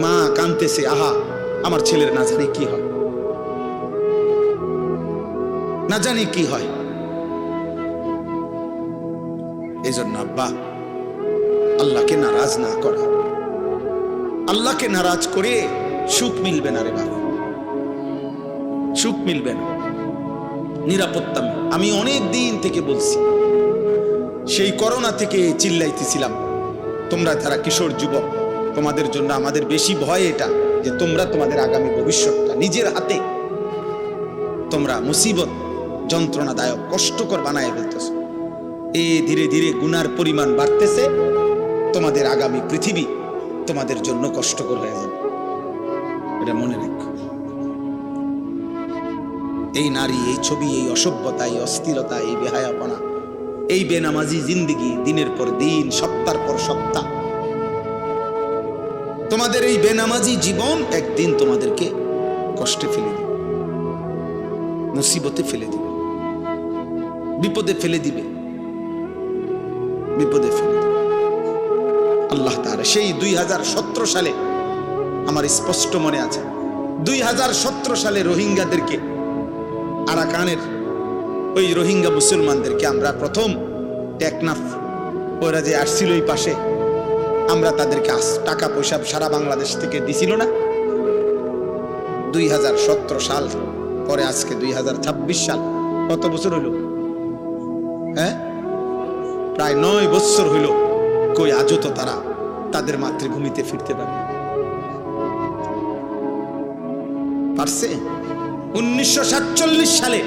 মা কাঁদতেছে, আহা আমার ছেলের না জানি কি হয়, না জানি কি হয়। এই জন্য আব্বা, আল্লাহকে নারাজ না করা, আল্লাহকে নারাজ করে সুখ মিলবে না রে বাবা, সুখ মিলবে না, নিরাপত্তা। আমি অনেক দিন থেকে বলছি, সেই করোনা থেকে চিল্লাইতেছিলাম, তোমরা যারা কিশোর যুবক, তোমাদের জন্য আমাদের বেশি ভয় এটা যে তোমরা তোমাদের আগামী ভবিষ্যৎটা নিজের হাতে তোমরা মুসিবত, যন্ত্রণাদায়ক, কষ্টকর বানায় ফেলতেছ। ধীরে ধীরে গুনার পরিমাণ বাড়তেছে, তোমাদের আগামী পৃথিবী তোমাদের জন্য কষ্টকর হয়ে যাবে, এটা মনে রাখো। এই নারী, এই ছবি, এই অসভ্যতা, এই অস্থিরতা, এই বেহায়াপনা, এই বেনামাজি জিন্দেগি, দিনের পর দিন, সপ্তাহের পর সপ্তাহ, তোমাদের এই বেনামাজি জীবন একদিন তোমাদেরকে কষ্টে ফেলে দিবে, মুসিবতে ফেলে দিবে, বিপদে ফেলে দিবে, বিপদে ফেলে দিবে। আল্লাহ তাআলা সেই 2017 সালে, আমার স্পষ্ট মনে আছে, 2017 সালে রোহিঙ্গাদেরকে, আরাকানের ওই রোহিঙ্গা মুসলমানদেরকে আমরা প্রথম টেকনাফ, ওরা যে আসছিল এই পাশে, আমরা তাদেরকে টাকা পয়সা সারা বাংলাদেশ থেকে দিছিল না। 2017 সাল পরে আজকে 2026 সাল, কত বছর হইল? হ্যাঁ, প্রায় 9 বছর হইল। কই আজও তো তারা তাদের মাতৃভূমিতে ফিরতে পারছে? 1947 সালে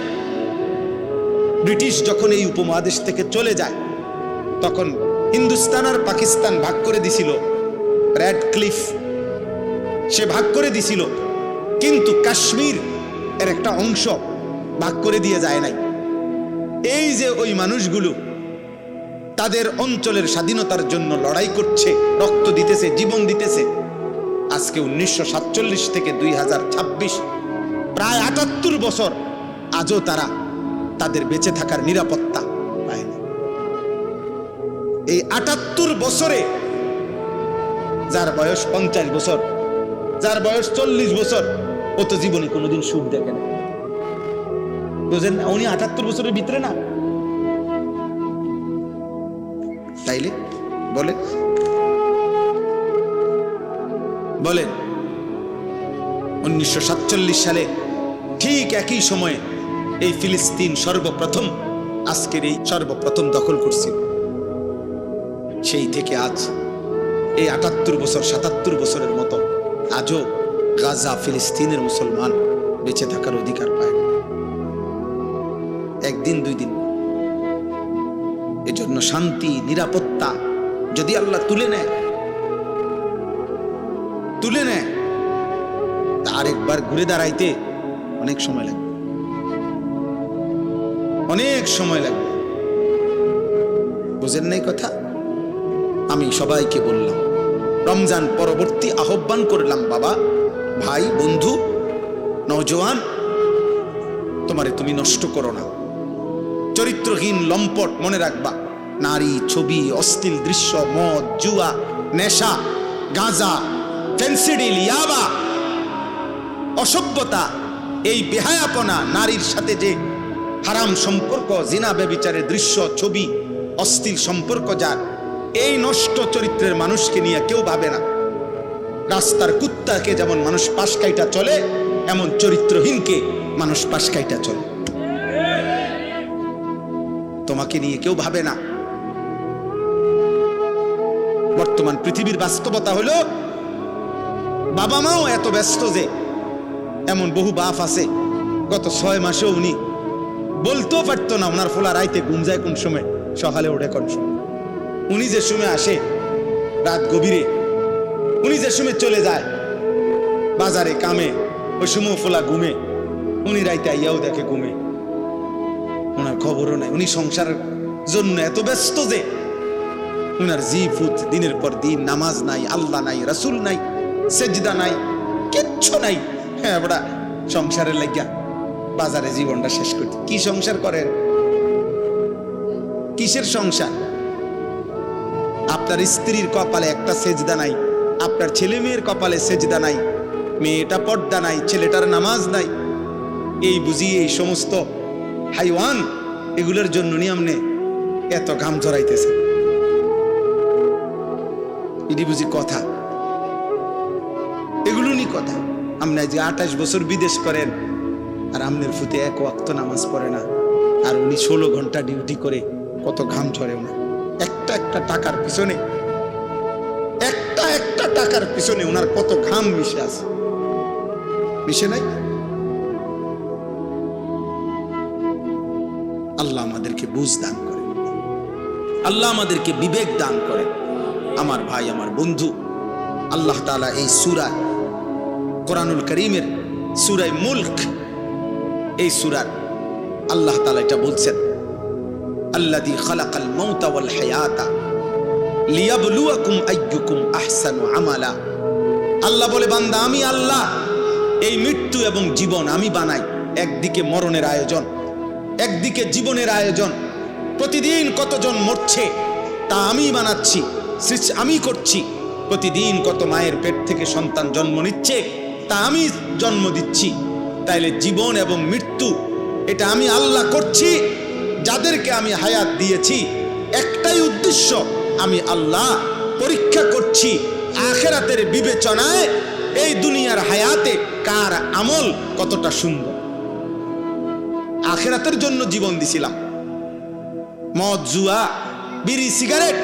ব্রিটিশ যখন এই উপমহাদেশ থেকে চলে যায়, তখন হিন্দুস্তান আর পাকিস্তান ভাগ করে দিছিল। রেড ক্লিফ সে ভাগ করে দিছিল, কিন্তু কাশ্মীর এর একটা অংশ ভাগ করে দিয়ে যায় নাই। এই যে ওই মানুষগুলো তাদের অঞ্চলের স্বাধীনতার জন্য লড়াই করছে, রক্ত দিতেছে, জীবন দিতেছে, আজকে 1947 থেকে 2026 প্রায় 78 বছর, আজও তারা তাদের বেঁচে থাকার নিরাপত্তা পায়নি। এই 78 বছরে যার বয়স 50 বছর, যার বয়স 40 বছর, ও তো জীবনে কোনোদিন সুখ দেখে না। বুঝেন না? উনি 78 বছরের ভিতরে না, তাইলে বলেন বলেন 1947 সালে ঠিক একই সময়ে এই ফিলিস্তিন সর্বপ্রথম আজকের এই সর্বপ্রথম দখল করছিল। সেই থেকে আজ এই 78 বছর 77 বছরের মতো আজও গাজা ফিলিস্তিনের মুসলমান বেঁচে থাকার অধিকার পায় না, একদিন দুই দিন। এজন্য শান্তি নিরাপত্তা যদি আল্লাহ তুলে নেয় তা আরেকবার ঘুরে দাঁড়াইতে অনেক সময় লাগবে, অনেক সময় লাগবে। বুঝেন নাই কথা? আমি সবাইকে বললাম, রমজান পরবর্তী আহ্বান করলাম, বাবা ভাই বন্ধু নওজোয়ান, তোমারে তুমি নষ্ট করো না। চরিত্রহীন লম্পট মনে রাখবা, নারী, ছবি, অশ্লীল দৃশ্য, মদ, জুয়া, নেশা, গাঁজা, ফেন্সিডিল, ইয়াবা, অসভ্যতা, এই বেহায়াপনা, নারীর সাথে যে হারাম সম্পর্ক, জিনা ব্যভিচারের দৃশ্য, ছবি, অশ্লীল সম্পর্ক, যার এই নষ্ট চরিত্রের মানুষকে নিয়ে কেউ ভাবে না। রাস্তার কুত্তাকে যেমন মানুষ পাশ কাইটা চলে, এমন চরিত্রহীনকে মানুষ পাশ কাইটা চলে। তোমাকে নিয়ে কেউ ভাবে না। বর্তমান পৃথিবীর বাস্তবতা হলো, বাবা মাও এত ব্যস্ত যে, এমন বহু বাপ আছে গত 6 মাসেও উনি বলতেও পারতো না ওনার ফোলা রাইতে ঘুম যায় কোন সময়, সকালে ওঠে কোন সময়। উনি যে সময় আসে রাত গভীরে, উনি যে সময় চলে যায় বাজারে কামে, ওই সময় ফোলা ঘুমে, উনি রাইতে আইয়াও দেখে ঘুমে, ওনার খবরও নাই। উনি সংসারের জন্য এত ব্যস্ত যে উনার জি ফুত দিনের পর দিন, নামাজ নাই, আল্লাহ নাই, রাসূল নাই, সেজদা নাই, কিচ্ছু নাই। হ্যাঁ বড়া সংসারের লাগিয়া বাজারে জীবনটা শেষ করতে। কি সংসার করেন? কিসের সংসার? আপনার স্ত্রীর কপালে একটা সেজদা নাই, আপনার ছেলে মেয়ের কপালে সেজদা নাই, মেয়েটা পর্দা নাই, ছেলেটার নামাজ নাই। এই বুঝি এই সমস্ত হাইওয়ান, এগুলোর জন্য নিয়মনে এত ঘাম ঝরাইতেছে। এটি বুঝি কথা? এগুলো নি কথা? আপনি যে 28 বছর বিদেশ করেন আর আমনের ফুতে এক ওয়াক্ত নামাজ পড়ে না, আর উনি 16 ঘন্টা ডিউটি করে, কত ঘাম ঝরে ওনার। একটা একটা টাকার পিছনে, একটা একটা টাকার পিছনে ওনার কত ঘাম মিশে আছে, মিশে নাই? আল্লাহ আমাদেরকে বুঝ দান করে, আল্লাহ আমাদেরকে বিবেক দান করে। আমার ভাই, আমার বন্ধু, আল্লাহ তাআলা এই সূরা কোরআনুল কারীমের সূরা মুলক, এই সূরার আল্লাহ তাআলা এটা বলছেন, আল্লাযী খালাকাল মাউতা ওয়াল হায়াতা লিয়াবলুয়াকুম আইয়ুকুম আহসানু আমালা। আল্লাহ বলে, বান্দা আমি আল্লাহ এই মৃত্যু এবং জীবন আমি বানাই। একদিকে মরণের আয়োজন, একদিকে জীবনের আয়োজন। প্রতিদিন কতজন মরছে তা আমি বানাচ্ছি, আমি করছি। প্রতিদিন কত মায়ের পেট থেকে সন্তান জন্ম নিচ্ছে তা আমি জন্ম দিচ্ছি। তাইলে জীবন এবং মৃত্যু এটা আমি আল্লাহ করছি। যাদেরকে আমি হায়াত দিয়েছি একটাই উদ্দেশ্য, আমি আল্লাহ পরীক্ষা করছি আখিরাতের বিবেচনায় এই দুনিয়ার হায়াতে কার আমল কতটা সুন্দর। আখিরাতের জন্য জীবন দিছিলাম। মদ, জুয়া, বিড়ি, সিগারেট,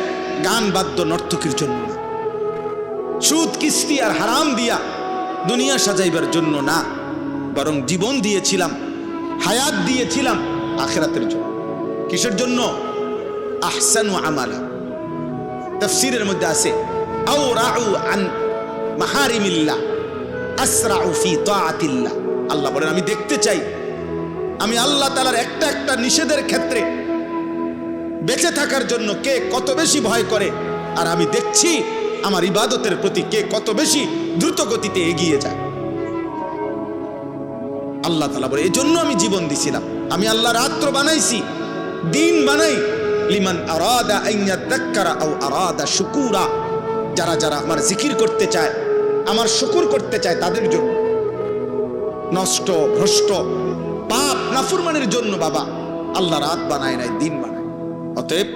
গান বাদ্য, নর্তকীর জন্য না। সুদ, কিস্তি আর হারাম দিয়া দুনিয়া সাজাইবার জন্য না, বরং জীবন দিয়েছিলাম, হায়াত দিয়েছিলাম আখিরাতের জন্য। কিসের জন্য? আহসানু আমালা। তাফসীরের মধ্যে আছে, আও রাউ আন মাহারিমিল্লাহ আসরাউ ফি তাআতিল্লাহ। আল্লাহ বলেন, আমি দেখতে চাই আমি আল্লাহ তাআলার একটা একটা নিষেধের ক্ষেত্রে বেঁচে থাকার জন্য কে কত বেশি ভয় করে, আর আমি দেখছি আমার ইবাদতের প্রতি কে কত বেশি দ্রুত গতিতে এগিয়ে যায়। আল্লাহ তাআলা বলে, এই জন্য আমি জীবন দিছিলাম। আমি আল্লাহ রাত্র বানাইছি, দিন বানাই, লিমান আরাদা আন ইয়াযাক্কারা আও আরাদা শুকুরা। যারা যারা আমার জিকির করতে চায়, আমার শুকর করতে চায়, তাদের জন্য। নষ্ট, ভ্রষ্ট, পাপ, নাফরমানের জন্য বাবা আল্লাহ রাত বানায় নাই, দিন বানায়। অতএব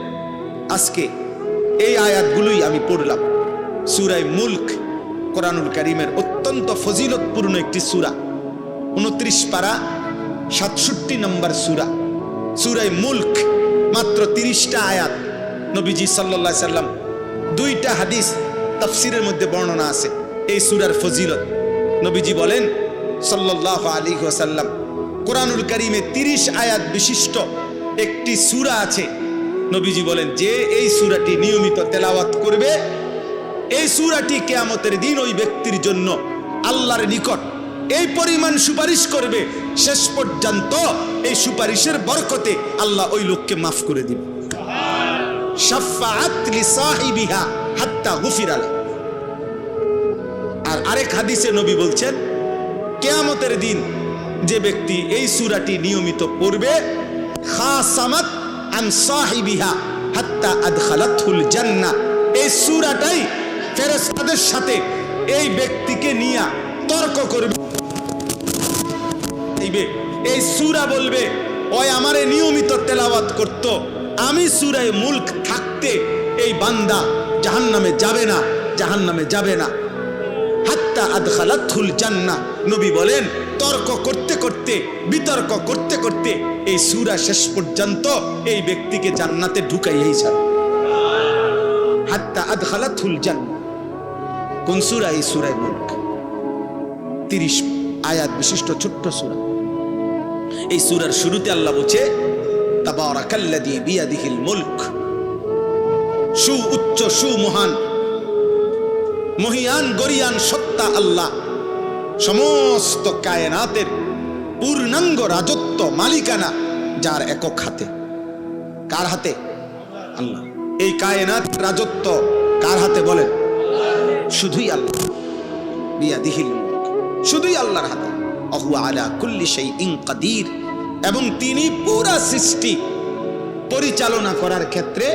আজকে এই আয়াতগুলোই আমি পড়লাম। সূরা মুলক কোরআনুল কারীমের অত্যন্ত ফজিলতপূর্ণ একটি সূরা, 29 পারা 67 নম্বর সূরা। সূরা মুলক মাত্র 30টা আয়াত। নবীজি সাল্লাল্লাহু আলাইহি সাল্লাম 2টা হাদিস তাফসীরের মধ্যে বর্ণনা আছে এই সূরার ফজিলত। নবীজি বলেন সাল্লাল্লাহু আলাইহি ওয়াসাল্লাম, কোরআনুল কারীমে 30 আয়াত বিশিষ্ট একটি সূরা আছে। নবীজি বলেন যে এই সূরাটি নিয়মিত তেলাওয়াত করবে, এই সূরাটি কিয়ামতের দিন ওই ব্যক্তির জন্য আল্লাহর নিকট এই পরিমাণ সুপারিশ করবে, শেষ পর্যন্ত এই সুপারিশের বরকতে আল্লাহ ওই লোককে মাফ করে দিবে। শাফাআত লিসাহিবিহা হাত্তা গুফিরা লাহু। আর আরেক হাদিসে নবী বলছেন, কিয়ামতের দিন যে ব্যক্তি এই সূরাটি নিয়মিত পড়বে, খাসামাত আন সাহিবিহা হাত্তা আদখালাতহুল জান্নাহ। এই সূরাটাই ফেরেশতাদের সাথে এই ব্যক্তিকে নিয়ে তর্ক করবে। এই সূরা বলবে, ওই আমারে নিয়মিত তেলাওয়াত করত, আমি সূরা মুলক থাকতে এই বান্দা জাহান্নামে যাবে না, জাহান্নামে যাবে না। হাত্তা আদখালাতহুল জান্নাহ। নবী বলেন তর্ক করতে করতে, বিতর্ক করতে করতে এই সূরা শেষ পর্যন্ত এই ব্যক্তিকে জান্নাতে ঢুকাইয়াই ছাড়ে। হাত্তা আদখালাতহুল জান্নাহ। কোন সূরা? এই সূরা মুলক, 30 আয়াত বিশিষ্ট ছোট্ট সূরা। এই সূরার শুরুতে আল্লাহ বলছে, তাবারাকাল্লাযী বিয়াদিহিল মুলক। উচ্চ মহান, মহিয়ান গরিয়ান সত্তা আল্লাহ, সমস্ত কায়নাতের পূর্ণাঙ্গ রাজত্ব মালিকানা যার একক হাতে। কার হাতে? আল্লাহ। এই কায়নাত রাজত্ব কার হাতে বলেন? শুধুই আল্লাহ। বিয়াদিহিল মুলক, শুধুই আল্লাহর হাতে। আহু আলা কুল্লি শাইইন কাদির। এবং তিনি পুরা সৃষ্টি পরিচালনা করার ক্ষেত্রে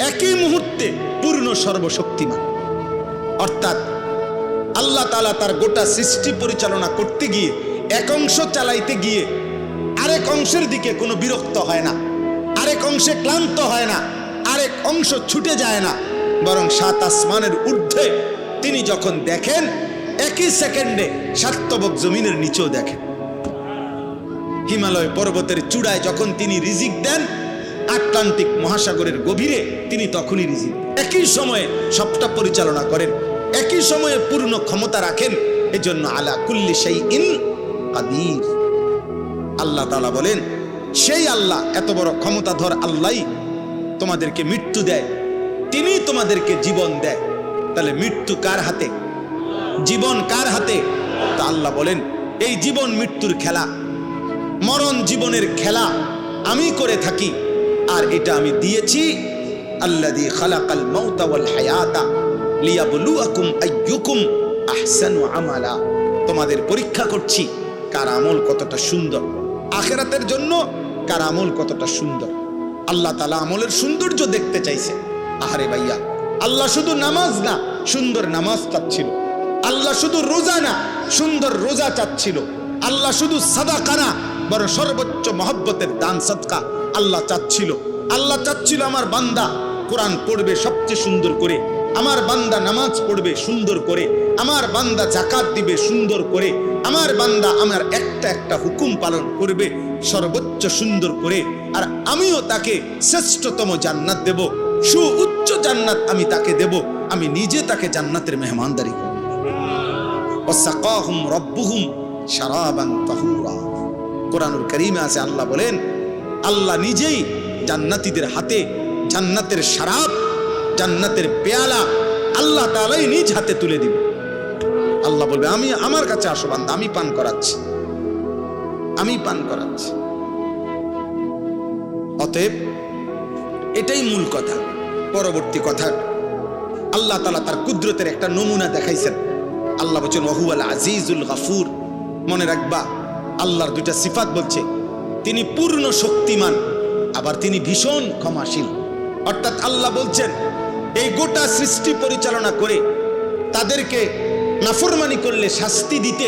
একই মুহূর্তে পূর্ণ সর্বশক্তিমান। অর্থাৎ আল্লাহ তাআলা তার গোটা সৃষ্টি পরিচালনা করতে গিয়ে এক অংশ চালাইতে গিয়ে আরেক অংশের দিকে কোনো বিরক্ত হয় না, আরেক অংশে ক্লান্ত হয় না, আরেক অংশ ছুটে যায় না, বরং 7 আসমানের ঊর্ধ্বে তিনি যখন দেখেন একই সেকেন্ডে সাতবক জমিনের নিচেও দেখেন। হিমালয় পর্বতের চূড়ায় যখন তিনি রিজিক দেন, আটলান্টিক মহাসাগরের গভীরে তিনি তখনই রিজিক। একই সময়ে সবটা পরিচালনা করেন, একই সময়ে পূর্ণ ক্ষমতা রাখেন। এজন্য আলা কুল্লি শাইইন কাদির। আল্লাহ তাআলা বলেন, সেই আল্লাহ, এত বড় ক্ষমতাধর আল্লাহই তোমাদেরকে মৃত্যু দেয়, তিনি তোমাদেরকে জীবন দেয়। তাহলে মৃত্যু কার হাতে? জীবন কার হাতে? তা আল্লাহ বলেন, এই জীবন মৃত্যুর খেলা, মরণ জীবনের খেলা আমি করে থাকি, আর এটা আমি দিয়েছি। আল্লাযী খালাকাল মাউতা ওয়াল হায়াতা লিয়াবলুয়াকুম আইয়ুকুম আহসানু আমালা। তোমাদের পরীক্ষা করছি কার আমল কতটা সুন্দর, আখিরাতের জন্য কার আমল কতটা সুন্দর। আল্লাহ তাআলা আমলের সৌন্দর্য দেখতে চাইছে। আহারে ভাইয়া, আল্লাহ শুধু নামাজ না, সুন্দর নামাজ চাচ্ছিল। আল্লাহ শুধু রোজা না, সুন্দর রোজা চাচ্ছিল। আল্লাহ শুধু সাদাকা না, বড় সর্বোচ্চ মহব্বতের দান সদকা আল্লাহ চাচ্ছিল। আল্লাহ চাচ্ছিল আমার বান্দা কোরআন পড়বে সবচেয়ে সুন্দর করে, আমার বান্দা নামাজ পড়বে সুন্দর করে, আমার বান্দা যাকাত দিবে সুন্দর করে, আমার বান্দা আমার একটা একটা হুকুম পালন করবে সর্বোচ্চ সুন্দর করে। আর আমিও তাকে শ্রেষ্ঠতম জান্নাত দেব, সুউচ্চ জান্নাত আমি তাকে দেব। আমি নিজে তাকে জান্নাতের মেহমানদারি করব। ওয়াসাকাহুম রাব্বুহুম শারাবান তাহুরা। কোরআনুল কারীমে আছে, আল্লাহ বলেন, আল্লাহ নিজেই জান্নাতীদের হাতে জান্নাতের শরাব, জান্নাতের পেয়ালা আল্লাহ তাআলাই নিজ হাতে তুলে দিবে। আল্লাহ বলবে, আমি আমার কাছে আসো বান্দা, আমি পান করাচ্ছি, আমি পান করাচ্ছি। অতএব এটাই মূল কথা। পরবর্তী কথা, আল্লাহ তাআলা তার কুদরতের একটা নমুনা দেখাইছেন। আল্লাহ বলছেন, ওয়াহুয়াল আজিজুল গাফুর। মনে রাখবা, আল্লাহর দুইটা সিফাত বলছে, তিনি পূর্ণ শক্তিমান, আবার তিনি ভীষণ ক্ষমাশীল। অর্থাৎ আল্লাহ বলছেন, এই গোটা সৃষ্টি পরিচালনা করে তাদেরকে নাফরমানি করলে শাস্তি দিতে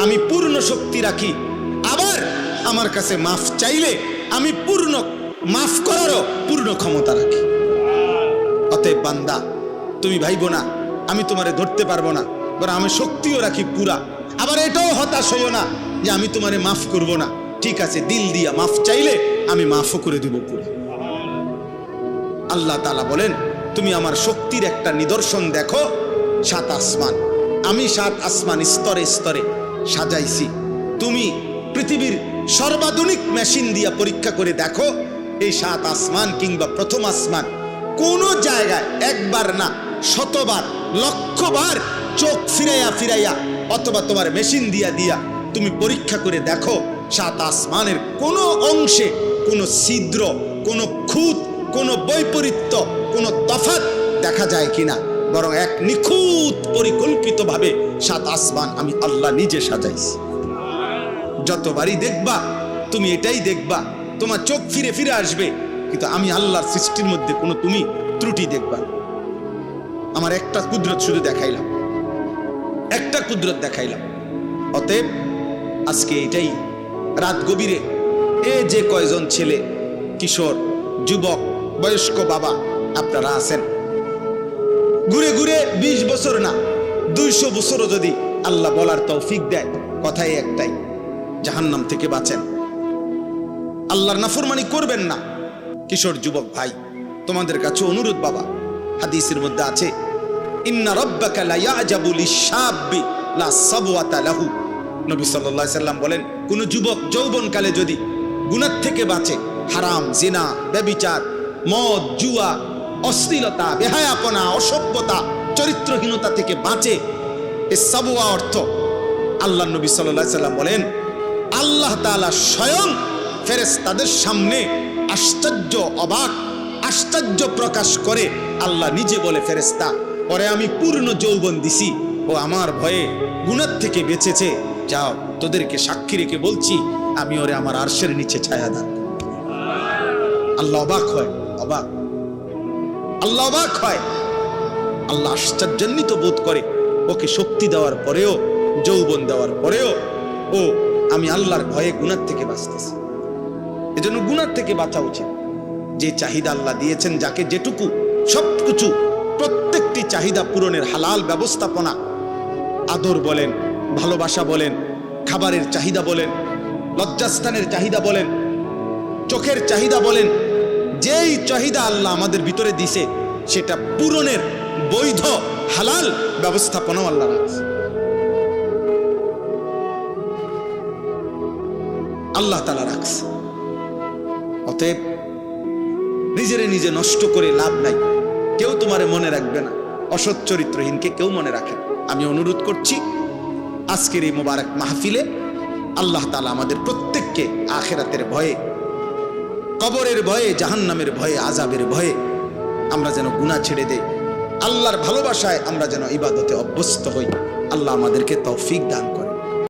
আমি পূর্ণ শক্তি রাখি, আবার আমার কাছে মাফ চাইলে আমি পূর্ণ মাফ করারও পূর্ণ ক্ষমতা রাখি। অতএব বান্দা, তুমি ভাইবো না আমি তোমারে ধরতে পারবো না, বরং আমি শক্তিও রাখি পুরা। আবার এটাও হতাশ হইও না যে আমি তোমারে মাফ করব না। ঠিক আছে, দিল দিয়া মাফ চাইলে আমি মাফও করে দিব পুরা। আল্লাহ তাআলা বলেন, তুমি আমার শক্তির একটা নিদর্শন দেখো, 7 আসমান। আমি 7 আসমান স্তরে স্তরে সাজাইছি। তুমি পৃথিবীর সর্বাধুনিক মেশিন দিয়া পরীক্ষা করে দেখো, এই 7 আসমান কিংবা প্রথম আসমান কোন জায়গায় একবার না শতবার লক্ষবার চোখ ফিরাইয়া ফিরাইয়া অথবা তোমার মেশিন দিয়া দিয়া তুমি পরীক্ষা করে দেখো, 7 আসমানের কোন অংশে কোন ছিদ্র, কোন খুঁত, কোন বৈপরীত্য, কোন তফাৎ দেখা যায় কিনা। বরং এক নিখুঁত পরিকল্পিতভাবে 7 আসমান আমি আল্লাহ নিজে সাজাইছি। যতবারই দেখবা তুমি এটাই দেখবা, তোমার চোখ ফিরে ফিরে আসবে, কিন্তু আমি আল্লাহর সৃষ্টির মধ্যে কোনো তুমি ত্রুটি দেখবা। আমার একটা কুদরত শুধু দেখাইলাম, একটা কুদরত দেখাইলাম। অতএব আজকে এটাই রাত গভীরে এ যে কয়জন ছেলে, কিশোর, যুবক, বয়স্ক বাবা আপনারা আছেন, ঘুরে ঘুরে 20 বছর না 200 বছরও যদি আল্লাহ বলার তৌফিক দেয়, কথাই একটাই, জাহান্নাম থেকে বাঁচেন, আল্লাহর নাফরমানি করবেন না। কিশোর যুবক ভাই, তোমাদের কাছে অনুরোধ বাবা, হাদিসের মধ্যে আছে, ইন্না রাব্বাকা লা ইয়াজাবু লিশ-শাব্বি লা সাবওয়াতা লাহু। নবী সাল্লাল্লাহু আলাইহি সাল্লাম বলেন, কোন যুবক যৌবনকালে যদি গুনাহ থেকে বাঁচে, হারাম, জিনা, ব্যভিচার, মদ, জুয়া, অশ্লীলতা, বেহায়াপনা, অসভ্যতা, চরিত্রহীনতা থেকে বাঁচে, এ সাবওয়া অর্থ আল্লাহ নবী সাল্লাল্লাহু আলাইহি সাল্লাম বলেন, আল্লাহ তাআলা স্বয়ং ফেরেশতাদের সামনে আশ্চর্য অবাক আশ্চর্য প্রকাশ করে আল্লাহ নিজে বলে, ফেরেশতা পরে আমি পূর্ণ যৌবন দিছি, ও আমার ভয়ে গুনাহ থেকে বেঁচেছে, যাও তোদেরকে সাক্ষী রেখে বলছি আমি ওরে আমার আরশের নিচে ছায়া দান। আল্লাহ অবাক হয়, অবাক, আল্লাহ অবাক হয়, আল্লাহ আশ্চর্যান্বিত বোধ করে, ওকে শক্তি দেওয়ার পরেও, যৌবন দেওয়ার পরেও ও আমি আল্লাহর ভয়ে গুনাহ থেকে বাঁচতেছি। এজন্য গুনাহ থেকে বাঁচা উচিত। যে চাহিদা আল্লাহ দিয়েছেন, যাকে যেটুকু, সবকিছু প্রত্যেকটি চাহিদা পূরণের হালাল ব্যবস্থাপনা, আদর বলেন, ভালোবাসা বলেন, খাবারের চাহিদা বলেন, লজ্জাস্থানের চাহিদা বলেন, চোখের চাহিদা বলেন, যেই চাহিদা আল্লাহ আমাদের ভিতরে দিছে সেটা পূরণের বৈধ হালাল ব্যবস্থাপনাও আল্লাহ রাখছে। আল্লাহ তাআলা রাখছে। অতএব নিজেরে নিজে নষ্ট করে লাভ নাই, কেউ তোমারে মনে রাখবে না, অসৎ চরিত্রহীনকে কেউ মনে রাখে। আমি অনুরোধ করছি আজকের এই মোবারক মাহফিলে আল্লাহ তাআলা আমাদের প্রত্যেককে আখিরাতের ভয়ে, কবরের ভয়ে, জাহান্নামের ভয়ে, আযাবের ভয়ে আমরা যেন গুনাহ ছেড়ে দেই, আল্লাহর ভালোবাসায় আমরা যেন ইবাদতে অভ্যস্ত হই। আল্লাহ আমাদেরকে তৌফিক দান করে।